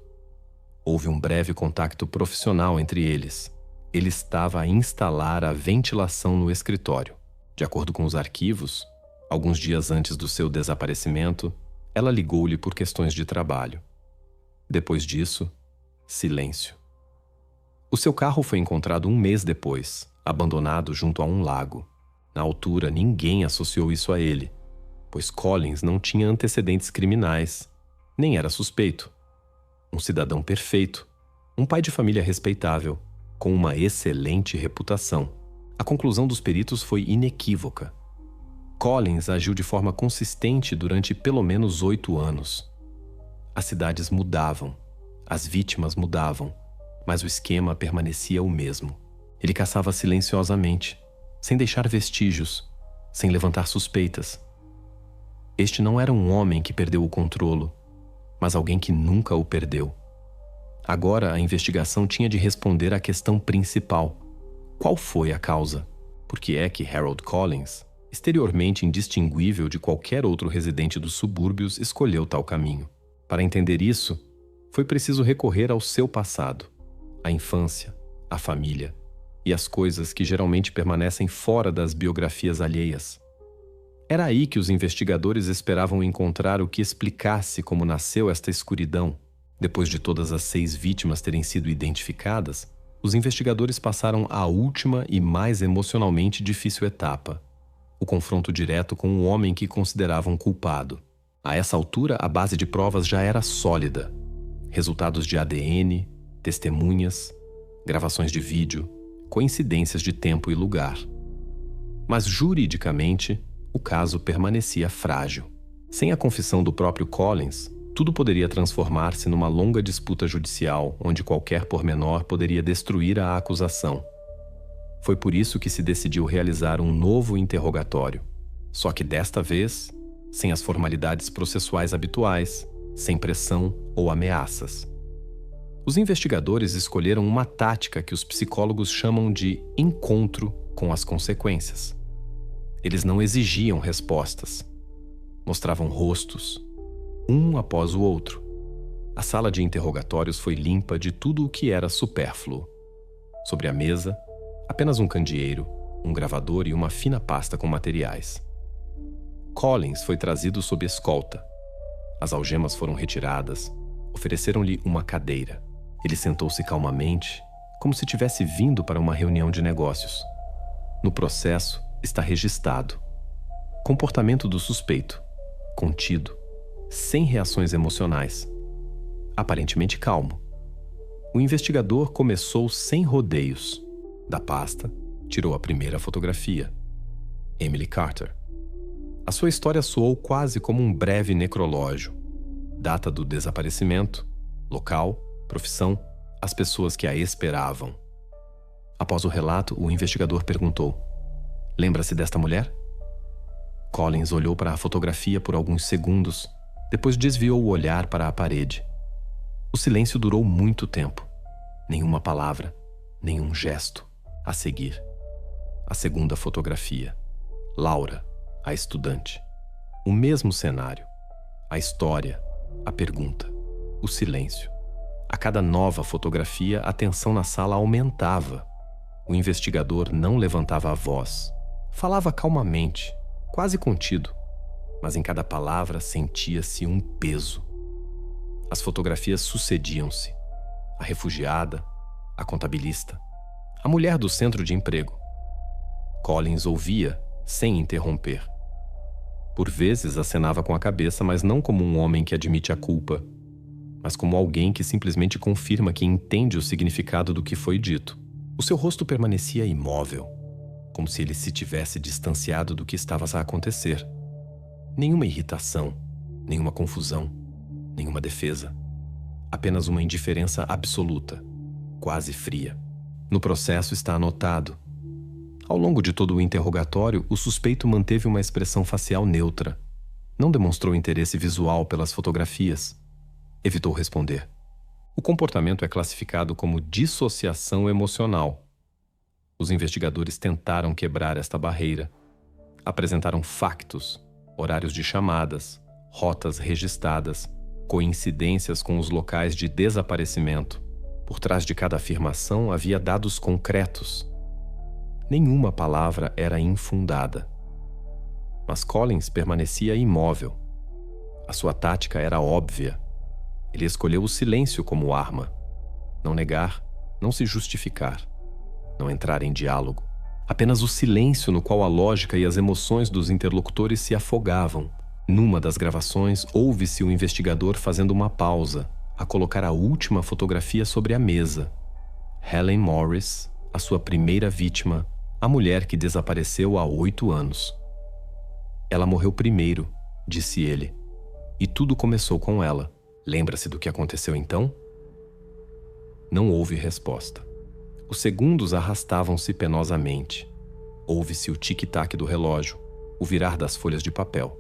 Houve um breve contato profissional entre eles. Ele estava a instalar a ventilação no escritório. De acordo com os arquivos, alguns dias antes do seu desaparecimento, ela ligou-lhe por questões de trabalho. Depois disso, silêncio. O seu carro foi encontrado 1 mês depois, abandonado junto a um lago. Na altura, ninguém associou isso a ele, pois Collins não tinha antecedentes criminais, nem era suspeito. Um cidadão perfeito, um pai de família respeitável, com uma excelente reputação. A conclusão dos peritos foi inequívoca. Collins agiu de forma consistente durante pelo menos 8 anos. As cidades mudavam, as vítimas mudavam, mas o esquema permanecia o mesmo. Ele caçava silenciosamente, sem deixar vestígios, sem levantar suspeitas. Este não era um homem que perdeu o controle, mas alguém que nunca o perdeu. Agora a investigação tinha de responder à questão principal. Qual foi a causa? Por que é que Harold Collins, exteriormente indistinguível de qualquer outro residente dos subúrbios, escolheu tal caminho? Para entender isso, foi preciso recorrer ao seu passado, à infância, à família e às coisas que geralmente permanecem fora das biografias alheias. Era aí que os investigadores esperavam encontrar o que explicasse como nasceu esta escuridão. Depois de todas as 6 vítimas terem sido identificadas, os investigadores passaram à última e mais emocionalmente difícil etapa: o confronto direto com o homem que consideravam culpado. A essa altura, a base de provas já era sólida. Resultados de ADN, testemunhas, gravações de vídeo, coincidências de tempo e lugar. Mas juridicamente, o caso permanecia frágil. Sem a confissão do próprio Collins, tudo poderia transformar-se numa longa disputa judicial, onde qualquer pormenor poderia destruir a acusação. Foi por isso que se decidiu realizar um novo interrogatório. Só que desta vez, sem as formalidades processuais habituais, sem pressão ou ameaças. Os investigadores escolheram uma tática que os psicólogos chamam de encontro com as consequências. Eles não exigiam respostas. Mostravam rostos, um após o outro. A sala de interrogatórios foi limpa de tudo o que era supérfluo. Sobre a mesa, apenas um candeeiro, um gravador e uma fina pasta com materiais. Collins foi trazido sob escolta. As algemas foram retiradas, ofereceram-lhe uma cadeira. Ele sentou-se calmamente, como se tivesse vindo para uma reunião de negócios. No processo está registrado: comportamento do suspeito, contido, sem reações emocionais, aparentemente calmo. O investigador começou sem rodeios. Da pasta, tirou a primeira fotografia. Emily Carter. A sua história soou quase como um breve necrológio. Data do desaparecimento, local, profissão, as pessoas que a esperavam. Após o relato, o investigador perguntou: lembra-se desta mulher? Collins olhou para a fotografia por alguns segundos, depois desviou o olhar para a parede. O silêncio durou muito tempo. Nenhuma palavra, nenhum gesto. A seguir, a segunda fotografia. Laura, a estudante. O mesmo cenário. A história, a pergunta, o silêncio. A cada nova fotografia, a tensão na sala aumentava. O investigador não levantava a voz. Falava calmamente, quase contido, mas em cada palavra sentia-se um peso. As fotografias sucediam-se. A refugiada, a contabilista, a mulher do centro de emprego. Collins ouvia, sem interromper. Por vezes acenava com a cabeça, mas não como um homem que admite a culpa, mas como alguém que simplesmente confirma que entende o significado do que foi dito. O seu rosto permanecia imóvel, como se ele se tivesse distanciado do que estava a acontecer. Nenhuma irritação, nenhuma confusão, nenhuma defesa. Apenas uma indiferença absoluta, quase fria. No processo está anotado. Ao longo de todo o interrogatório, o suspeito manteve uma expressão facial neutra. Não demonstrou interesse visual pelas fotografias. Evitou responder. O comportamento é classificado como dissociação emocional. Os investigadores tentaram quebrar esta barreira. Apresentaram factos, horários de chamadas, rotas registradas, coincidências com os locais de desaparecimento. Por trás de cada afirmação havia dados concretos. Nenhuma palavra era infundada. Mas Collins permanecia imóvel. A sua tática era óbvia. Ele escolheu o silêncio como arma. Não negar, não se justificar, não entrar em diálogo. Apenas o silêncio no qual a lógica e as emoções dos interlocutores se afogavam. Numa das gravações, ouve-se o investigador fazendo uma pausa, a colocar a última fotografia sobre a mesa. Helen Morris, a sua primeira vítima, a mulher que desapareceu há 8 anos. Ela morreu primeiro, disse ele, e tudo começou com ela. Lembra-se do que aconteceu então? Não houve resposta. Os segundos arrastavam-se penosamente. Ouve-se o tic-tac do relógio, o virar das folhas de papel.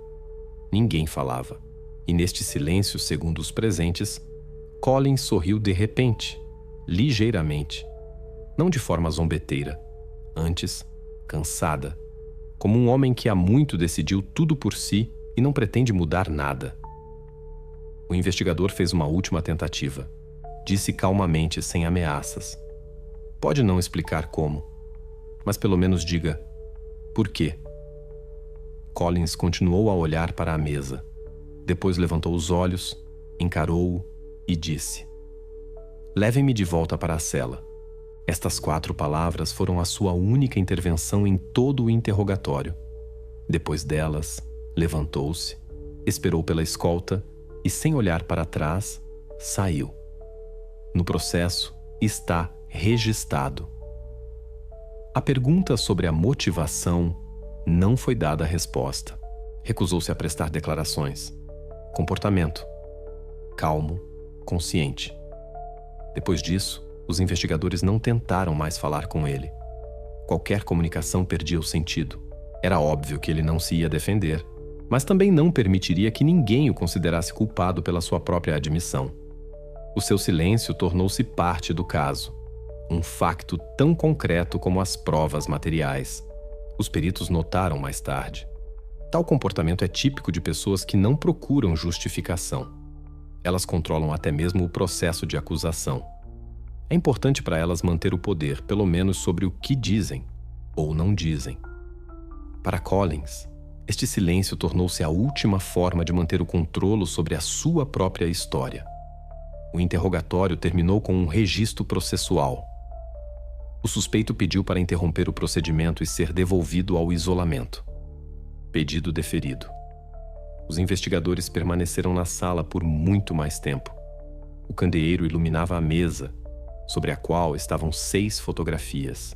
Ninguém falava. E neste silêncio, segundo os presentes, Collins sorriu de repente, ligeiramente. Não de forma zombeteira. Antes, cansada. Como um homem que há muito decidiu tudo por si e não pretende mudar nada. O investigador fez uma última tentativa. Disse calmamente, sem ameaças. Pode não explicar como, mas pelo menos diga por quê. Collins continuou a olhar para a mesa. Depois levantou os olhos, encarou-o e disse: "Leve-me de volta para a cela." Estas 4 palavras foram a sua única intervenção em todo o interrogatório. Depois delas, levantou-se, esperou pela escolta e, sem olhar para trás, saiu. No processo, está registrado. A pergunta sobre a motivação não foi dada a resposta. Recusou-se a prestar declarações. Comportamento: calmo, consciente. Depois disso, os investigadores não tentaram mais falar com ele. Qualquer comunicação perdia o sentido. Era óbvio que ele não se ia defender, mas também não permitiria que ninguém o considerasse culpado pela sua própria admissão. O seu silêncio tornou-se parte do caso, um facto tão concreto como as provas materiais. Os peritos notaram mais tarde. Tal comportamento é típico de pessoas que não procuram justificação. Elas controlam até mesmo o processo de acusação. É importante para elas manter o poder, pelo menos sobre o que dizem ou não dizem. Para Collins, este silêncio tornou-se a última forma de manter o controle sobre a sua própria história. O interrogatório terminou com um registro processual. O suspeito pediu para interromper o procedimento e ser devolvido ao isolamento. Pedido deferido. Os investigadores permaneceram na sala por muito mais tempo. O candeeiro iluminava a mesa, sobre a qual estavam 6 fotografias.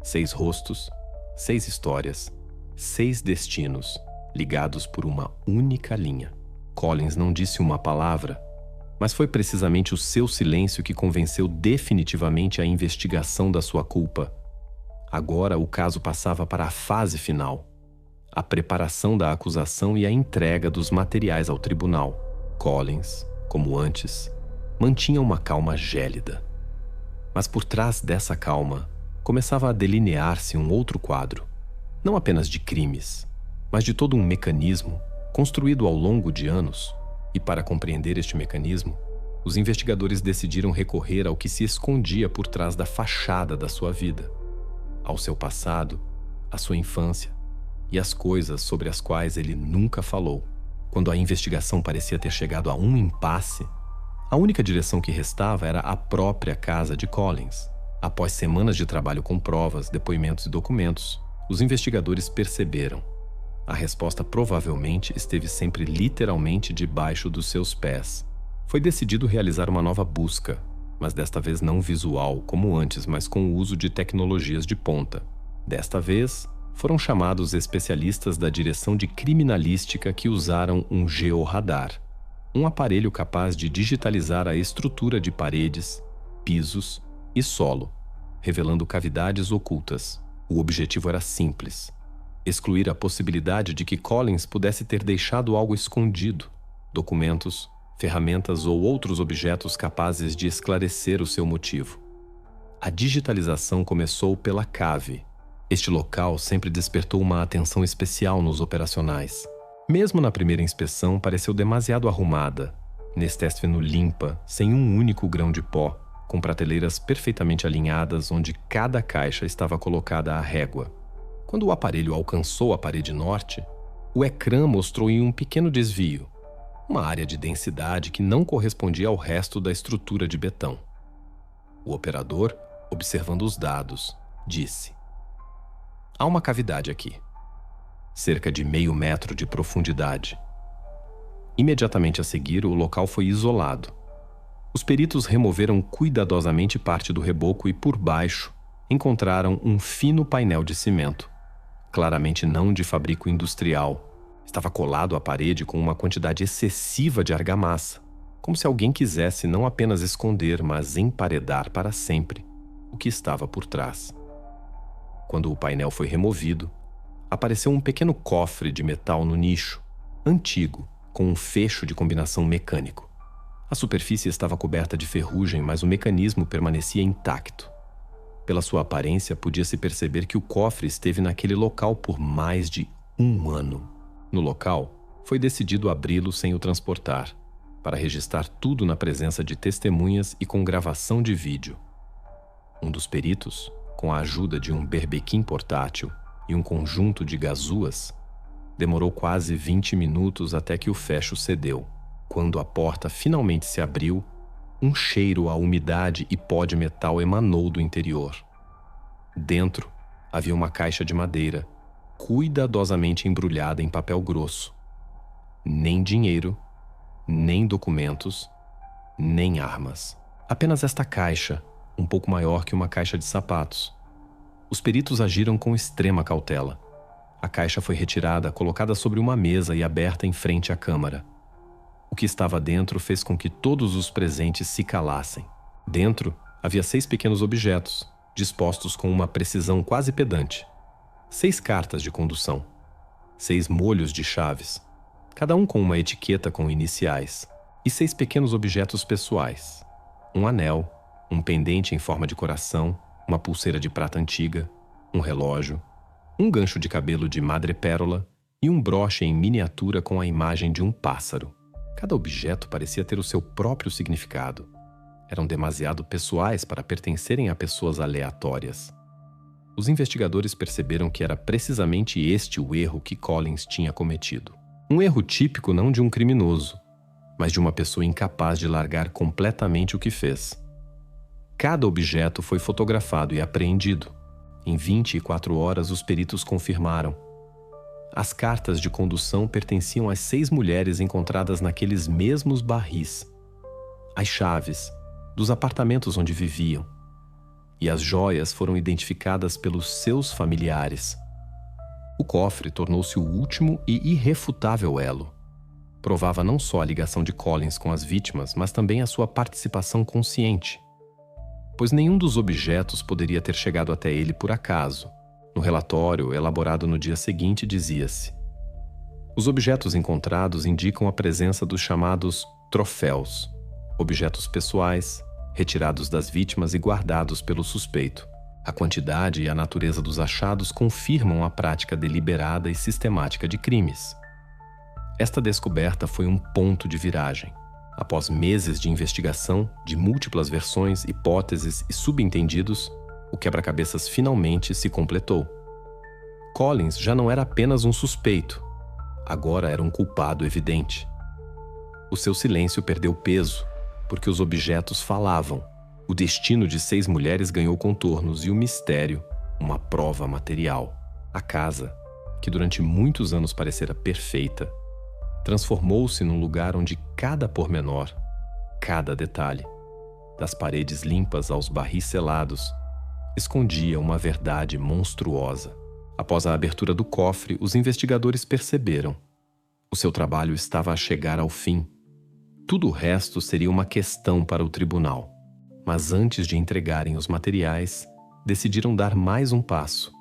6 rostos, 6 histórias, 6 destinos, ligados por uma única linha. Collins não disse uma palavra, mas foi precisamente o seu silêncio que convenceu definitivamente a investigação da sua culpa. Agora o caso passava para a fase final, a preparação da acusação e a entrega dos materiais ao tribunal. Collins, como antes, mantinha uma calma gélida. Mas por trás dessa calma, começava a delinear-se um outro quadro, não apenas de crimes, mas de todo um mecanismo construído ao longo de anos. E para compreender este mecanismo, os investigadores decidiram recorrer ao que se escondia por trás da fachada da sua vida. ao seu passado, à sua infância e às coisas sobre as quais ele nunca falou. Quando a investigação parecia ter chegado a um impasse, a única direção que restava era a própria casa de Collins. Após semanas de trabalho com provas, depoimentos e documentos, os investigadores perceberam. A resposta provavelmente esteve sempre literalmente debaixo dos seus pés. Foi decidido realizar uma nova busca, mas desta vez não visual como antes, mas com o uso de tecnologias de ponta. Desta vez, foram chamados especialistas da direção de criminalística que usaram um georradar, um aparelho capaz de digitalizar a estrutura de paredes, pisos e solo, revelando cavidades ocultas. O objetivo era simples: excluir a possibilidade de que Collins pudesse ter deixado algo escondido, documentos, ferramentas ou outros objetos capazes de esclarecer o seu motivo. A digitalização começou pela cave. Este local sempre despertou uma atenção especial nos operacionais. Mesmo na primeira inspeção, pareceu demasiado arrumada, Nestéfeno limpa, sem um único grão de pó, com prateleiras perfeitamente alinhadas onde cada caixa estava colocada à régua. Quando o aparelho alcançou a parede norte, o ecrã mostrou em um pequeno desvio, uma área de densidade que não correspondia ao resto da estrutura de betão. O operador, observando os dados, disse: "Há uma cavidade aqui, cerca de meio metro de profundidade." Imediatamente a seguir, o local foi isolado. Os peritos removeram cuidadosamente parte do reboco e, por baixo, encontraram um fino painel de cimento, claramente não de fabrico industrial. Estava colado à parede com uma quantidade excessiva de argamassa, como se alguém quisesse não apenas esconder, mas emparedar para sempre o que estava por trás. Quando o painel foi removido, apareceu um pequeno cofre de metal no nicho, antigo, com um fecho de combinação mecânico. A superfície estava coberta de ferrugem, mas o mecanismo permanecia intacto. Pela sua aparência, podia-se perceber que o cofre esteve naquele local por mais de 1 ano. No local, foi decidido abri-lo sem o transportar, para registrar tudo na presença de testemunhas e com gravação de vídeo. Um dos peritos, com a ajuda de um berbequim portátil e um conjunto de gazuas, demorou quase 20 minutos até que o fecho cedeu. Quando a porta finalmente se abriu, um cheiro a umidade e pó de metal emanou do interior. Dentro, havia uma caixa de madeira, cuidadosamente embrulhada em papel grosso. Nem dinheiro, nem documentos, nem armas. Apenas esta caixa, um pouco maior que uma caixa de sapatos. Os peritos agiram com extrema cautela. A caixa foi retirada, colocada sobre uma mesa e aberta em frente à câmara. O que estava dentro fez com que todos os presentes se calassem. Dentro, havia 6 pequenos objetos, dispostos com uma precisão quase pedante. 6 cartas de condução, 6 molhos de chaves, cada um com uma etiqueta com iniciais, e 6 pequenos objetos pessoais: um anel, um pendente em forma de coração, uma pulseira de prata antiga, um relógio, um gancho de cabelo de madrepérola e um broche em miniatura com a imagem de um pássaro. Cada objeto parecia ter o seu próprio significado. Eram demasiado pessoais para pertencerem a pessoas aleatórias. Os investigadores perceberam que era precisamente este o erro que Collins tinha cometido. Um erro típico não de um criminoso, mas de uma pessoa incapaz de largar completamente o que fez. Cada objeto foi fotografado e apreendido. Em 24 horas, os peritos confirmaram. As cartas de condução pertenciam às 6 mulheres encontradas naqueles mesmos barris. As chaves, dos apartamentos onde viviam. E as joias foram identificadas pelos seus familiares. O cofre tornou-se o último e irrefutável elo. Provava não só a ligação de Collins com as vítimas, mas também a sua participação consciente, pois nenhum dos objetos poderia ter chegado até ele por acaso. No relatório, elaborado no dia seguinte, dizia-se: os objetos encontrados indicam a presença dos chamados troféus, objetos pessoais, retirados das vítimas e guardados pelo suspeito. A quantidade e a natureza dos achados confirmam a prática deliberada e sistemática de crimes. Esta descoberta foi um ponto de viragem. Após meses de investigação, de múltiplas versões, hipóteses e subentendidos, O quebra-cabeças finalmente se completou. Collins já não era apenas um suspeito, agora era um culpado evidente. O seu silêncio perdeu peso, porque os objetos falavam. O destino de 6 mulheres ganhou contornos e o mistério, uma prova material. A casa, que durante muitos anos parecera perfeita, transformou-se num lugar onde cada pormenor, cada detalhe, das paredes limpas aos barris selados, escondia uma verdade monstruosa. Após a abertura do cofre, os investigadores perceberam. O seu trabalho estava a chegar ao fim. Tudo o resto seria uma questão para o tribunal. Mas antes de entregarem os materiais, decidiram dar mais um passo: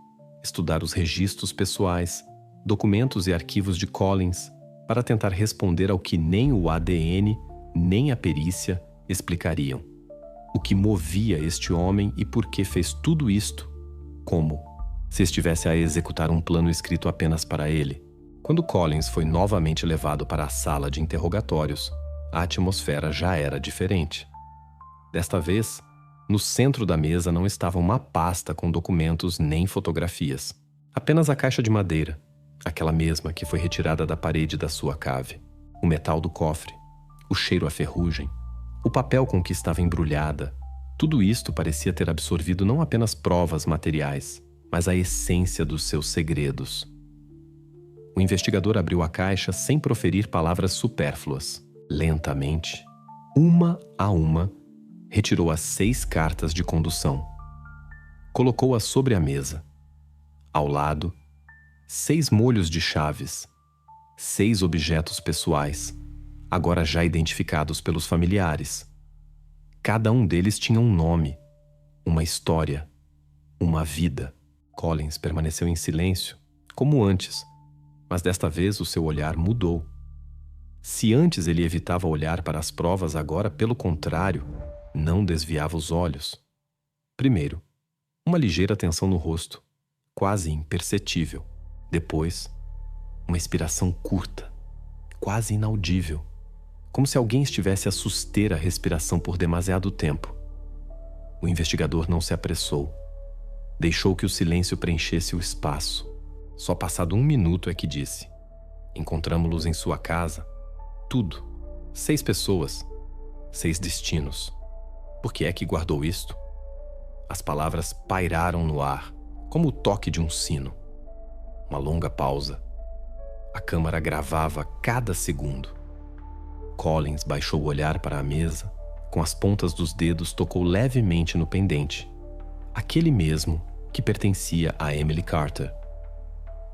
estudar os registros pessoais, documentos e arquivos de Collins, para tentar responder ao que nem o ADN, nem a perícia explicariam. O que movia este homem e por que fez tudo isto? Como? Se estivesse a executar um plano escrito apenas para ele. Quando Collins foi novamente levado para a sala de interrogatórios, a atmosfera já era diferente. Desta vez, no centro da mesa não estava uma pasta com documentos nem fotografias. Apenas a caixa de madeira, aquela mesma que foi retirada da parede da sua cave. O metal do cofre, o cheiro a ferrugem, o papel com que estava embrulhada. Tudo isto parecia ter absorvido não apenas provas materiais, mas a essência dos seus segredos. O investigador abriu a caixa sem proferir palavras supérfluas. Lentamente, uma a uma, retirou as 6 cartas de condução. Colocou-as sobre a mesa. Ao lado, 6 molhos de chaves, 6 objetos pessoais, agora já identificados pelos familiares. Cada um deles tinha um nome, uma história, uma vida. Collins permaneceu em silêncio, como antes, mas desta vez o seu olhar mudou. Se antes ele evitava olhar para as provas, agora, pelo contrário, não desviava os olhos. Primeiro, uma ligeira tensão no rosto, quase imperceptível. Depois, uma expiração curta, quase inaudível, como se alguém estivesse a suster a respiração por demasiado tempo. O investigador não se apressou. Deixou que o silêncio preenchesse o espaço. Só passado 1 minuto é que disse: encontramo-los em sua casa. Tudo. 6 pessoas. 6 destinos. Por que é que guardou isto? As palavras pairaram no ar, como o toque de um sino. Uma longa pausa. A câmara gravava cada segundo. Collins baixou o olhar para a mesa. Com as pontas dos dedos tocou levemente no pendente. Aquele mesmo que pertencia a Emily Carter.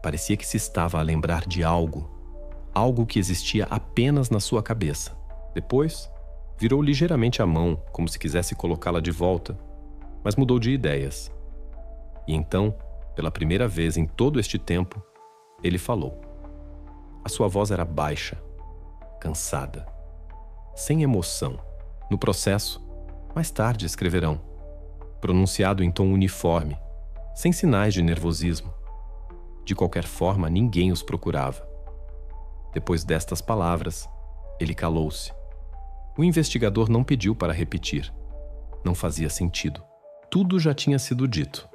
Parecia que se estava a lembrar de algo que existia apenas na sua cabeça. Depois, virou ligeiramente a mão, como se quisesse colocá-la de volta, mas mudou de ideias. E então, pela primeira vez em todo este tempo, ele falou. A sua voz era baixa, cansada, sem emoção. No processo, mais tarde escreverão, pronunciado em tom uniforme, sem sinais de nervosismo. De qualquer forma, ninguém os procurava. Depois destas palavras, ele calou-se. O investigador não pediu para repetir. Não fazia sentido. Tudo já tinha sido dito.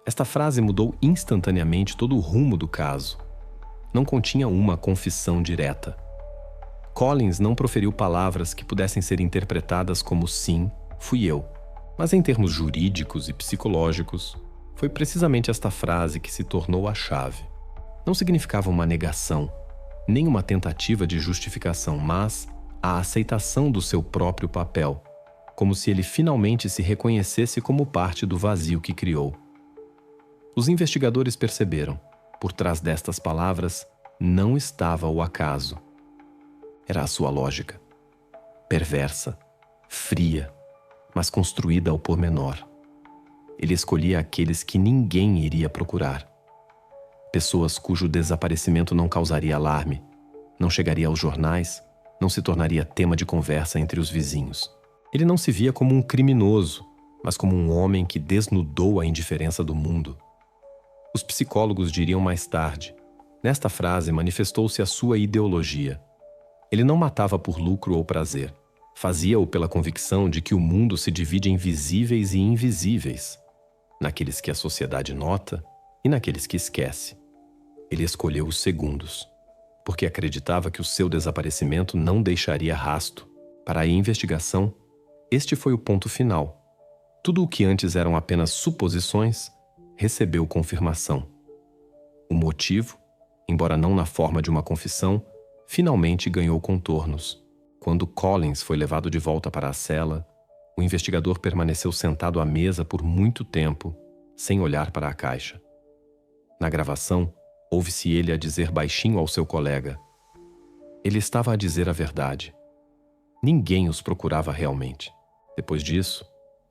Esta frase mudou instantaneamente todo o rumo do caso. Não continha uma confissão direta. Collins não proferiu palavras que pudessem ser interpretadas como sim, fui eu. Mas em termos jurídicos e psicológicos, foi precisamente esta frase que se tornou a chave. Não significava uma negação, nem uma tentativa de justificação, mas a aceitação do seu próprio papel, como se ele finalmente se reconhecesse como parte do vazio que criou. Os investigadores perceberam, por trás destas palavras, não estava o acaso. Era a sua lógica, perversa, fria, mas construída ao pormenor. Ele escolhia aqueles que ninguém iria procurar. Pessoas cujo desaparecimento não causaria alarme, não chegaria aos jornais, não se tornaria tema de conversa entre os vizinhos. Ele não se via como um criminoso, mas como um homem que desnudou a indiferença do mundo. Os psicólogos diriam mais tarde, nesta frase manifestou-se a sua ideologia. Ele não matava por lucro ou prazer. Fazia-o pela convicção de que o mundo se divide em visíveis e invisíveis. naqueles que a sociedade nota e naqueles que esquece. Ele escolheu os segundos, porque acreditava que o seu desaparecimento não deixaria rasto. Para a investigação, este foi o ponto final. Tudo o que antes eram apenas suposições recebeu confirmação. O motivo, embora não na forma de uma confissão, finalmente ganhou contornos. Quando Collins foi levado de volta para a cela, o investigador permaneceu sentado à mesa por muito tempo, sem olhar para a caixa. Na gravação, ouve-se ele a dizer baixinho ao seu colega: ele estava a dizer a verdade. Ninguém os procurava realmente. Depois disso,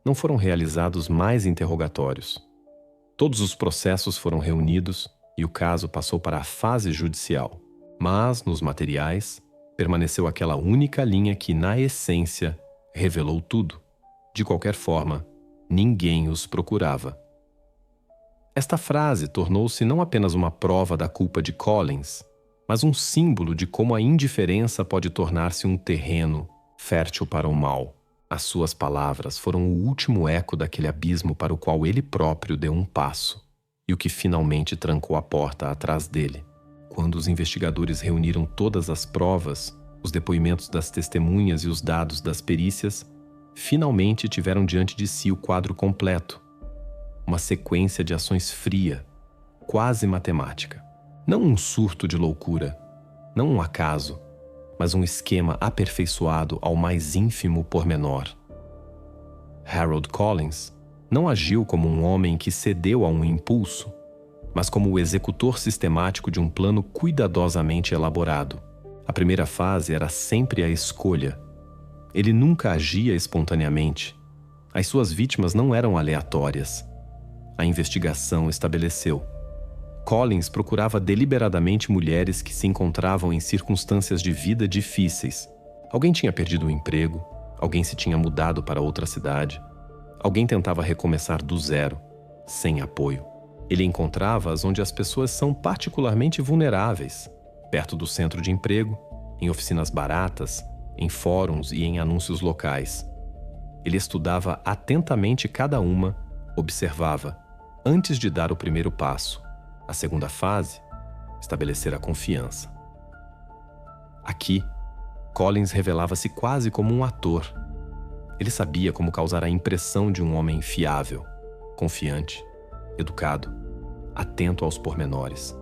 não foram realizados mais interrogatórios. Todos os processos foram reunidos e o caso passou para a fase judicial. Mas, nos materiais, permaneceu aquela única linha que, na essência, revelou tudo. De qualquer forma, ninguém os procurava. Esta frase tornou-se não apenas uma prova da culpa de Collins, mas um símbolo de como a indiferença pode tornar-se um terreno fértil para o mal. As suas palavras foram o último eco daquele abismo para o qual ele próprio deu um passo, e o que finalmente trancou a porta atrás dele. Quando os investigadores reuniram todas as provas, os depoimentos das testemunhas e os dados das perícias, finalmente tiveram diante de si o quadro completo. Uma sequência de ações fria, quase matemática. Não um surto de loucura, não um acaso, mas um esquema aperfeiçoado ao mais ínfimo pormenor. Harold Collins não agiu como um homem que cedeu a um impulso, mas como o executor sistemático de um plano cuidadosamente elaborado. A primeira fase era sempre a escolha. Ele nunca agia espontaneamente. As suas vítimas não eram aleatórias. A investigação estabeleceu: Collins procurava deliberadamente mulheres que se encontravam em circunstâncias de vida difíceis. Alguém tinha perdido o emprego, alguém se tinha mudado para outra cidade, alguém tentava recomeçar do zero, sem apoio. Ele encontrava-as onde as pessoas são particularmente vulneráveis, perto do centro de emprego, em oficinas baratas, em fóruns e em anúncios locais. Ele estudava atentamente cada uma, observava, antes de dar o primeiro passo. A segunda fase, estabelecer a confiança. Aqui, Collins revelava-se quase como um ator. Ele sabia como causar a impressão de um homem fiável, confiante, educado, atento aos pormenores.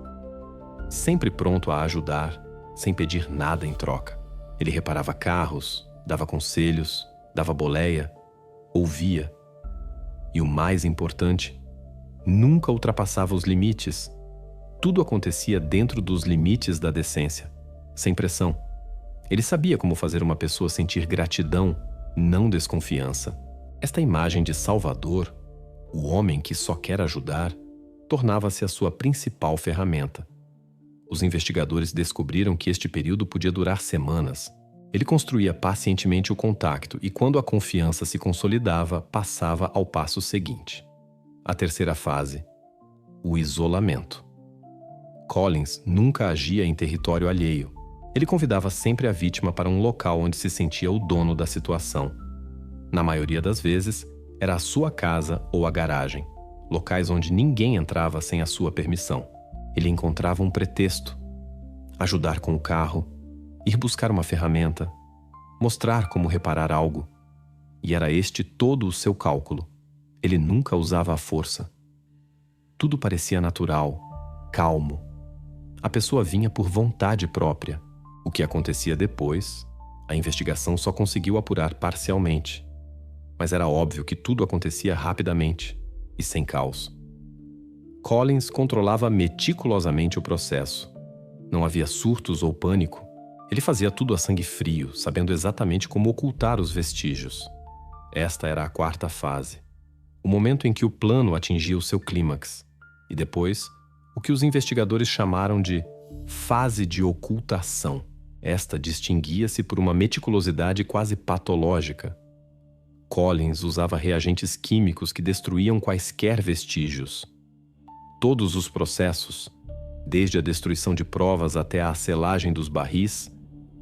Sempre pronto a ajudar, sem pedir nada em troca. Ele reparava carros, dava conselhos, dava boleia, ouvia. E o mais importante, nunca ultrapassava os limites. Tudo acontecia dentro dos limites da decência, sem pressão. Ele sabia como fazer uma pessoa sentir gratidão, não desconfiança. Esta imagem de Salvador, o homem que só quer ajudar, tornava-se a sua principal ferramenta. Os investigadores descobriram que este período podia durar semanas. Ele construía pacientemente o contacto e, quando a confiança se consolidava, passava ao passo seguinte. A terceira fase, o isolamento. Collins nunca agia em território alheio. Ele convidava sempre a vítima para um local onde se sentia o dono da situação. Na maioria das vezes, era a sua casa ou a garagem, locais onde ninguém entrava sem a sua permissão. Ele encontrava um pretexto: ajudar com o carro, ir buscar uma ferramenta, mostrar como reparar algo. E era este todo o seu cálculo. Ele nunca usava a força. Tudo parecia natural, calmo. A pessoa vinha por vontade própria. O que acontecia depois, a investigação só conseguiu apurar parcialmente. Mas era óbvio que tudo acontecia rapidamente e sem caos. Collins controlava meticulosamente o processo. Não havia surtos ou pânico. Ele fazia tudo a sangue frio, sabendo exatamente como ocultar os vestígios. Esta era a quarta fase. O momento em que o plano atingia o seu clímax. E depois, o que os investigadores chamaram de fase de ocultação. Esta distinguia-se por uma meticulosidade quase patológica. Collins usava reagentes químicos que destruíam quaisquer vestígios. Todos os processos, desde a destruição de provas até a selagem dos barris,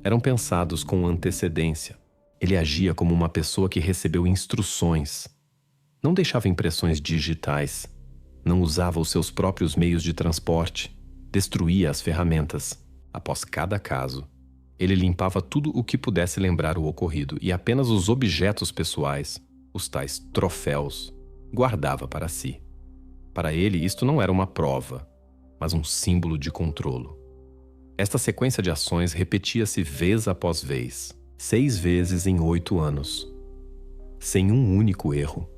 eram pensados com antecedência. Ele agia como uma pessoa que recebeu instruções. Não deixava impressões digitais. Não usava os seus próprios meios de transporte. Destruía as ferramentas. Após cada caso, ele limpava tudo o que pudesse lembrar o ocorrido e apenas os objetos pessoais, os tais troféus, guardava para si. Para ele, isto não era uma prova, mas um símbolo de controlo. Esta sequência de ações repetia-se vez após vez, 6 vezes em 8 anos, sem um único erro.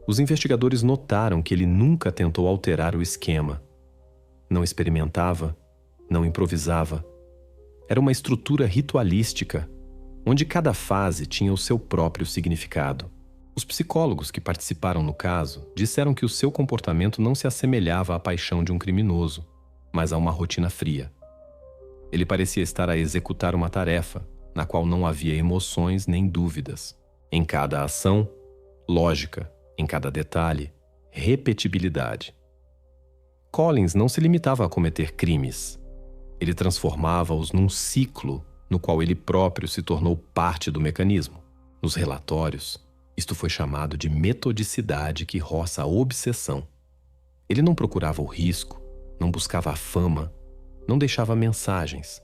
Os investigadores notaram que ele nunca tentou alterar o esquema. Não experimentava, não improvisava. Era uma estrutura ritualística, onde cada fase tinha o seu próprio significado. Os psicólogos que participaram no caso disseram que o seu comportamento não se assemelhava à paixão de um criminoso, mas a uma rotina fria. Ele parecia estar a executar uma tarefa, na qual não havia emoções nem dúvidas. Em cada ação, lógica; em cada detalhe, repetibilidade. Collins não se limitava a cometer crimes. Ele transformava-os num ciclo no qual ele próprio se tornou parte do mecanismo. Nos relatórios, isto foi chamado de metodicidade que roça a obsessão. Ele não procurava o risco, não buscava a fama, não deixava mensagens.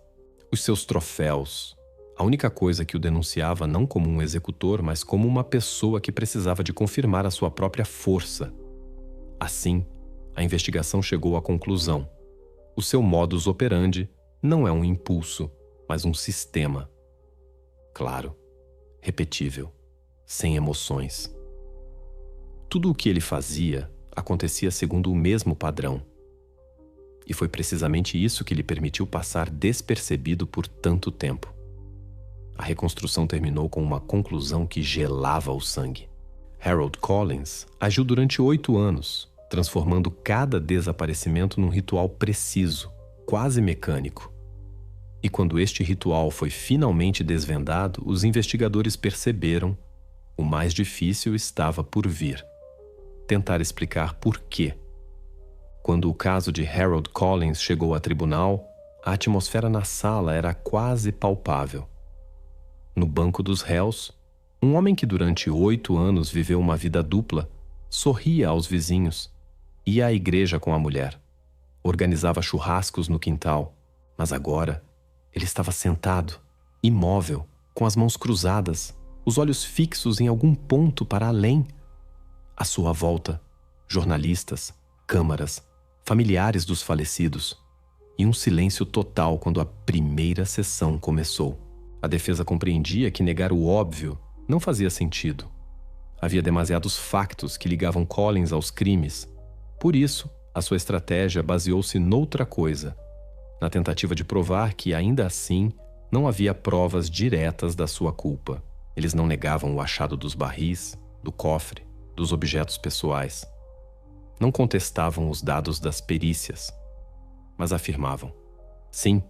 Os seus troféus, a única coisa que o denunciava não como um executor, mas como uma pessoa que precisava de confirmar a sua própria força. Assim, a investigação chegou à conclusão: o seu modus operandi não é um impulso, mas um sistema. Claro, repetível, sem emoções. Tudo o que ele fazia acontecia segundo o mesmo padrão. E foi precisamente isso que lhe permitiu passar despercebido por tanto tempo. A reconstrução terminou com uma conclusão que gelava o sangue. Harold Collins agiu durante 8 anos, transformando cada desaparecimento num ritual preciso, quase mecânico. E quando este ritual foi finalmente desvendado, os investigadores perceberam: o mais difícil estava por vir. Tentar explicar por quê. Quando o caso de Harold Collins chegou a tribunal, a atmosfera na sala era quase palpável. No banco dos réus, um homem que durante 8 anos viveu uma vida dupla sorria aos vizinhos, ia à igreja com a mulher, organizava churrascos no quintal, mas agora ele estava sentado, imóvel, com as mãos cruzadas, os olhos fixos em algum ponto para além. À sua volta, jornalistas, câmaras, familiares dos falecidos, e um silêncio total quando a primeira sessão começou. A defesa compreendia que negar o óbvio não fazia sentido. Havia demasiados factos que ligavam Collins aos crimes. Por isso, a sua estratégia baseou-se noutra coisa, na tentativa de provar que, ainda assim, não havia provas diretas da sua culpa. Eles não negavam o achado dos barris, do cofre, dos objetos pessoais. Não contestavam os dados das perícias, mas afirmavam: sim,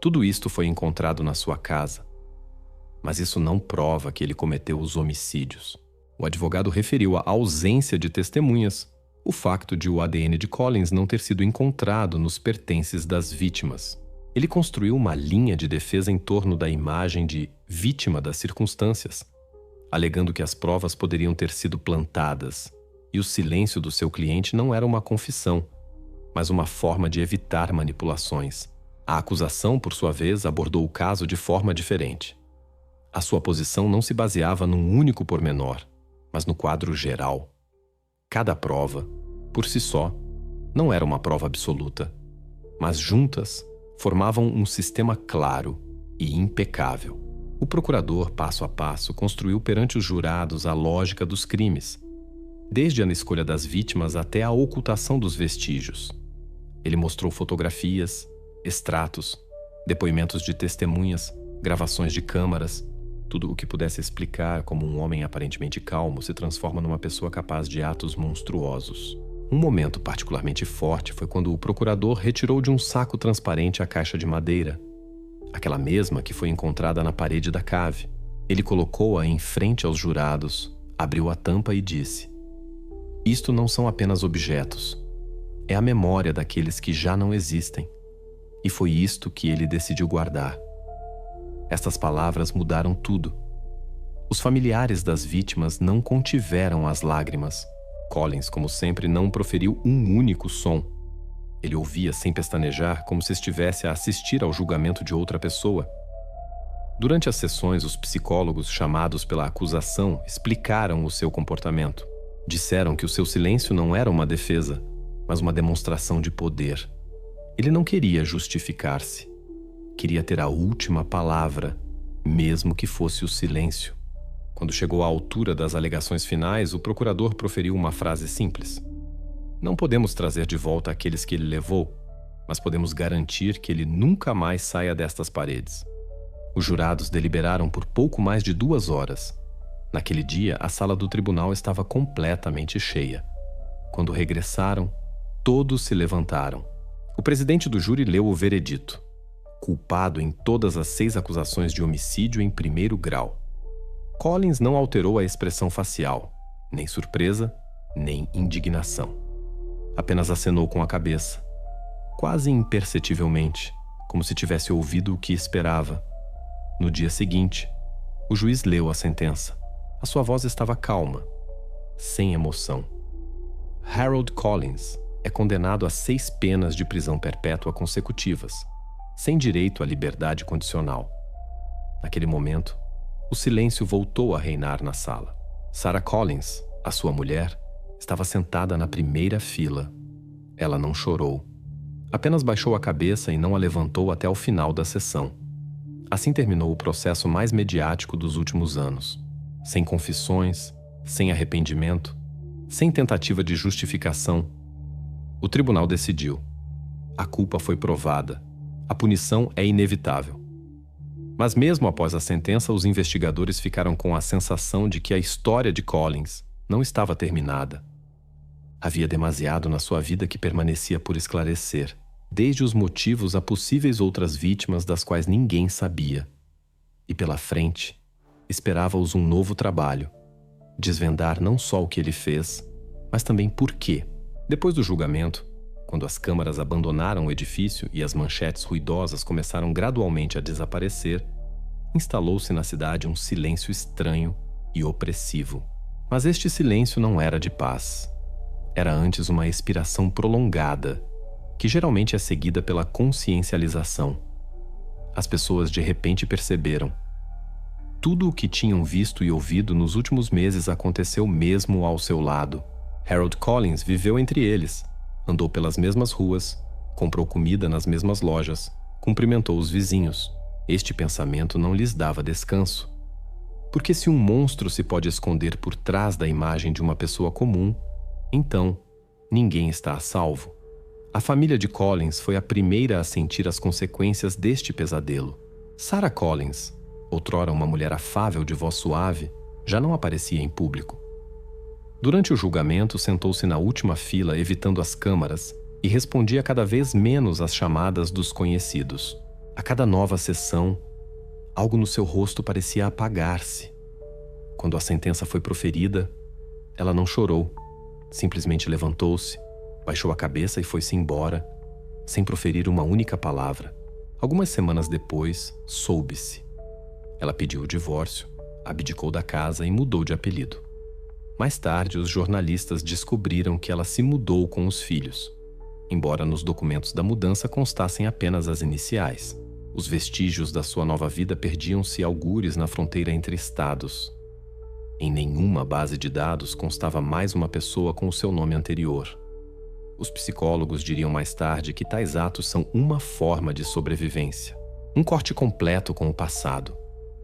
tudo isto foi encontrado na sua casa, mas isso não prova que ele cometeu os homicídios. O advogado referiu a ausência de testemunhas, o facto de o ADN de Collins não ter sido encontrado nos pertences das vítimas. Ele construiu uma linha de defesa em torno da imagem de vítima das circunstâncias, alegando que as provas poderiam ter sido plantadas, e o silêncio do seu cliente não era uma confissão, mas uma forma de evitar manipulações. A acusação, por sua vez, abordou o caso de forma diferente. A sua posição não se baseava num único pormenor, mas no quadro geral. Cada prova, por si só, não era uma prova absoluta, mas juntas formavam um sistema claro e impecável. O procurador, passo a passo, construiu perante os jurados a lógica dos crimes, desde a escolha das vítimas até a ocultação dos vestígios. Ele mostrou fotografias, extratos, depoimentos de testemunhas, gravações de câmaras. Tudo o que pudesse explicar como um homem aparentemente calmo se transforma numa pessoa capaz de atos monstruosos. Um momento particularmente forte foi quando o procurador retirou de um saco transparente a caixa de madeira, aquela mesma que foi encontrada na parede da cave. Ele colocou-a em frente aos jurados, abriu a tampa e disse: isto não são apenas objetos, é a memória daqueles que já não existem. E foi isto que ele decidiu guardar. Estas palavras mudaram tudo. Os familiares das vítimas não contiveram as lágrimas. Collins, como sempre, não proferiu um único som. Ele ouvia sem pestanejar, como se estivesse a assistir ao julgamento de outra pessoa. Durante as sessões, os psicólogos chamados pela acusação explicaram o seu comportamento. Disseram que o seu silêncio não era uma defesa, mas uma demonstração de poder. Ele não queria justificar-se. Queria ter a última palavra, mesmo que fosse o silêncio. Quando chegou à altura das alegações finais, o procurador proferiu uma frase simples. Não podemos trazer de volta aqueles que ele levou, mas podemos garantir que ele nunca mais saia destas paredes. Os jurados deliberaram por pouco mais de 2 horas. Naquele dia, a sala do tribunal estava completamente cheia. Quando regressaram, todos se levantaram. O presidente do júri leu o veredito. Culpado em todas as 6 acusações de homicídio em primeiro grau. Collins não alterou a expressão facial, nem surpresa, nem indignação. Apenas acenou com a cabeça, quase imperceptivelmente, como se tivesse ouvido o que esperava. No dia seguinte, o juiz leu a sentença. A sua voz estava calma, sem emoção. Harold Collins é condenado a 6 penas de prisão perpétua consecutivas, sem direito à liberdade condicional. Naquele momento, o silêncio voltou a reinar na sala. Sarah Collins, a sua mulher, estava sentada na primeira fila. Ela não chorou. Apenas baixou a cabeça e não a levantou até o final da sessão. Assim terminou o processo mais mediático dos últimos anos. Sem confissões, sem arrependimento, sem tentativa de justificação. O tribunal decidiu. A culpa foi provada. A punição é inevitável. Mas mesmo após a sentença, os investigadores ficaram com a sensação de que a história de Collins não estava terminada. Havia demasiado na sua vida que permanecia por esclarecer, desde os motivos a possíveis outras vítimas das quais ninguém sabia. E pela frente, esperava-os um novo trabalho, desvendar não só o que ele fez, mas também por quê. Depois do julgamento, quando as câmaras abandonaram o edifício e as manchetes ruidosas começaram gradualmente a desaparecer, instalou-se na cidade um silêncio estranho e opressivo. Mas este silêncio não era de paz. Era antes uma expiração prolongada, que geralmente é seguida pela consciencialização. As pessoas de repente perceberam. Tudo o que tinham visto e ouvido nos últimos meses aconteceu mesmo ao seu lado. Harold Collins viveu entre eles. Andou pelas mesmas ruas, comprou comida nas mesmas lojas, cumprimentou os vizinhos. Este pensamento não lhes dava descanso. Porque se um monstro se pode esconder por trás da imagem de uma pessoa comum, então ninguém está a salvo. A família de Collins foi a primeira a sentir as consequências deste pesadelo. Sarah Collins, outrora uma mulher afável de voz suave, já não aparecia em público. Durante o julgamento, sentou-se na última fila, evitando as câmaras, e respondia cada vez menos às chamadas dos conhecidos. A cada nova sessão, algo no seu rosto parecia apagar-se. Quando a sentença foi proferida, ela não chorou. Simplesmente levantou-se, baixou a cabeça e foi-se embora, sem proferir uma única palavra. Algumas semanas depois, soube-se. Ela pediu o divórcio, abdicou da casa e mudou de apelido. Mais tarde, os jornalistas descobriram que ela se mudou com os filhos, embora nos documentos da mudança constassem apenas as iniciais. Os vestígios da sua nova vida perdiam-se algures na fronteira entre estados. Em nenhuma base de dados constava mais uma pessoa com o seu nome anterior. Os psicólogos diriam mais tarde que tais atos são uma forma de sobrevivência, um corte completo com o passado.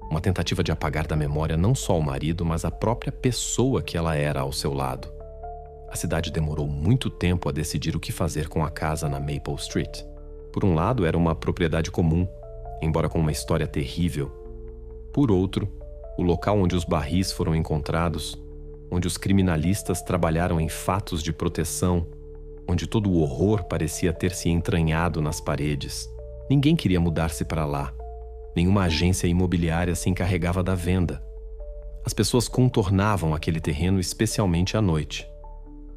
Uma tentativa de apagar da memória não só o marido, mas a própria pessoa que ela era ao seu lado. A cidade demorou muito tempo a decidir o que fazer com a casa na Maple Street. Por um lado, era uma propriedade comum, embora com uma história terrível. Por outro, o local onde os barris foram encontrados, onde os criminalistas trabalharam em fatos de proteção, onde todo o horror parecia ter se entranhado nas paredes. Ninguém queria mudar-se para lá. Nenhuma agência imobiliária se encarregava da venda. As pessoas contornavam aquele terreno especialmente à noite.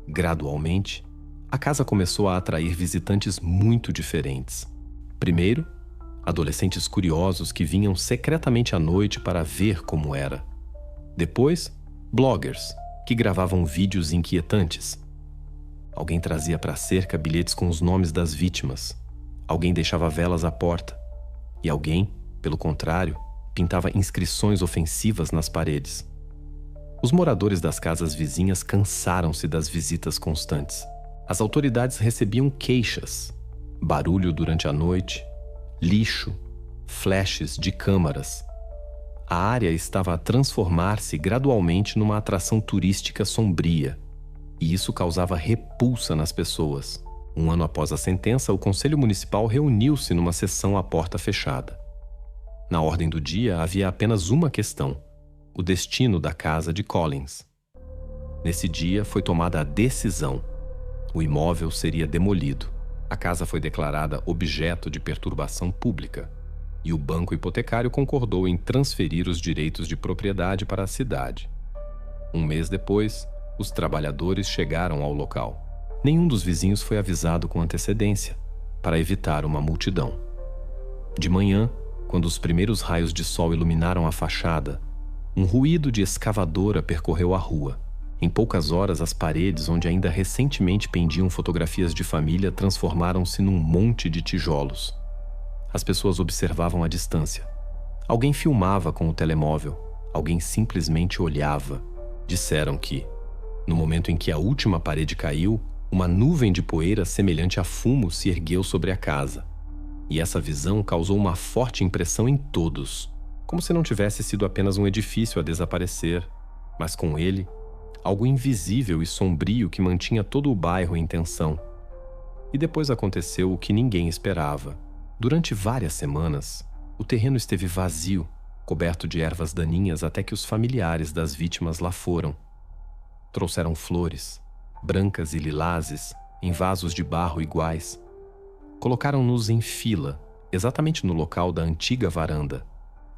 Gradualmente, a casa começou a atrair visitantes muito diferentes. Primeiro, adolescentes curiosos que vinham secretamente à noite para ver como era. Depois, bloggers, que gravavam vídeos inquietantes. Alguém trazia para a cerca bilhetes com os nomes das vítimas. Alguém deixava velas à porta. E alguém, pelo contrário, pintava inscrições ofensivas nas paredes. Os moradores das casas vizinhas cansaram-se das visitas constantes. As autoridades recebiam queixas, barulho durante a noite, lixo, flashes de câmaras. A área estava a transformar-se gradualmente numa atração turística sombria, e isso causava repulsa nas pessoas. Um ano após a sentença, o Conselho Municipal reuniu-se numa sessão à porta fechada. Na ordem do dia havia apenas uma questão: o destino da casa de Collins. Nesse dia foi tomada a decisão. O imóvel seria demolido. A casa foi declarada objeto de perturbação pública e o banco hipotecário concordou em transferir os direitos de propriedade para a cidade. Um mês depois, os trabalhadores chegaram ao local. Nenhum dos vizinhos foi avisado com antecedência, para evitar uma multidão. De manhã, quando os primeiros raios de sol iluminaram a fachada, um ruído de escavadora percorreu a rua. Em poucas horas, as paredes, onde ainda recentemente pendiam fotografias de família, transformaram-se num monte de tijolos. As pessoas observavam à distância. Alguém filmava com o telemóvel. Alguém simplesmente olhava. Disseram que, no momento em que a última parede caiu, uma nuvem de poeira semelhante a fumo se ergueu sobre a casa. E essa visão causou uma forte impressão em todos, como se não tivesse sido apenas um edifício a desaparecer, mas com ele, algo invisível e sombrio que mantinha todo o bairro em tensão. E depois aconteceu o que ninguém esperava. Durante várias semanas, o terreno esteve vazio, coberto de ervas daninhas até que os familiares das vítimas lá foram. Trouxeram flores, brancas e lilazes, em vasos de barro iguais. Colocaram-nos em fila, exatamente no local da antiga varanda.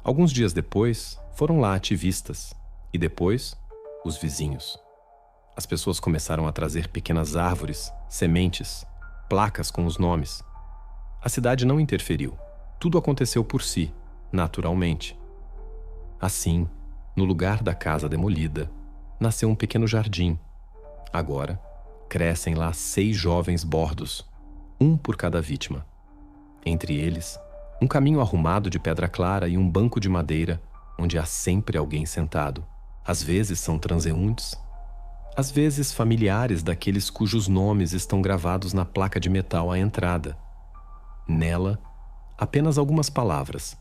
Alguns dias depois, foram lá ativistas. E depois, os vizinhos. As pessoas começaram a trazer pequenas árvores, sementes, placas com os nomes. A cidade não interferiu. Tudo aconteceu por si, naturalmente. Assim, no lugar da casa demolida, nasceu um pequeno jardim. Agora, crescem lá 6 jovens bordos, um por cada vítima. Entre eles, um caminho arrumado de pedra clara e um banco de madeira, onde há sempre alguém sentado. Às vezes são transeuntes, às vezes familiares daqueles cujos nomes estão gravados na placa de metal à entrada. Nela, apenas algumas palavras.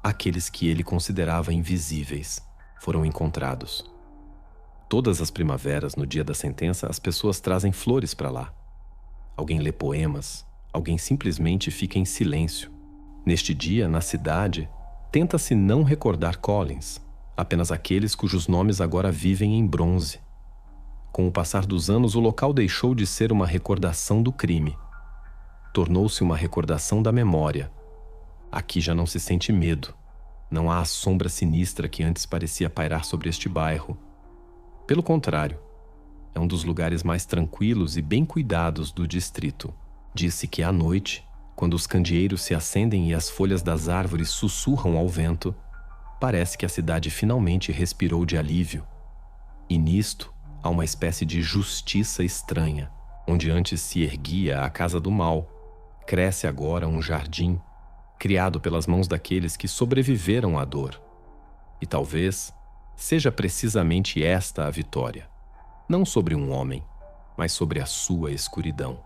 Aqueles que ele considerava invisíveis foram encontrados. Todas as primaveras, no dia da sentença, as pessoas trazem flores para lá. Alguém lê poemas, alguém simplesmente fica em silêncio. Neste dia, na cidade, tenta-se não recordar Collins, apenas aqueles cujos nomes agora vivem em bronze. Com o passar dos anos, o local deixou de ser uma recordação do crime. Tornou-se uma recordação da memória. Aqui já não se sente medo. Não há a sombra sinistra que antes parecia pairar sobre este bairro. Pelo contrário, é um dos lugares mais tranquilos e bem cuidados do distrito. Disse que à noite, quando os candeeiros se acendem e as folhas das árvores sussurram ao vento, parece que a cidade finalmente respirou de alívio. E nisto há uma espécie de justiça estranha. Onde antes se erguia a casa do mal, cresce agora um jardim, criado pelas mãos daqueles que sobreviveram à dor. E talvez seja precisamente esta a vitória. Não sobre um homem, mas sobre a sua escuridão.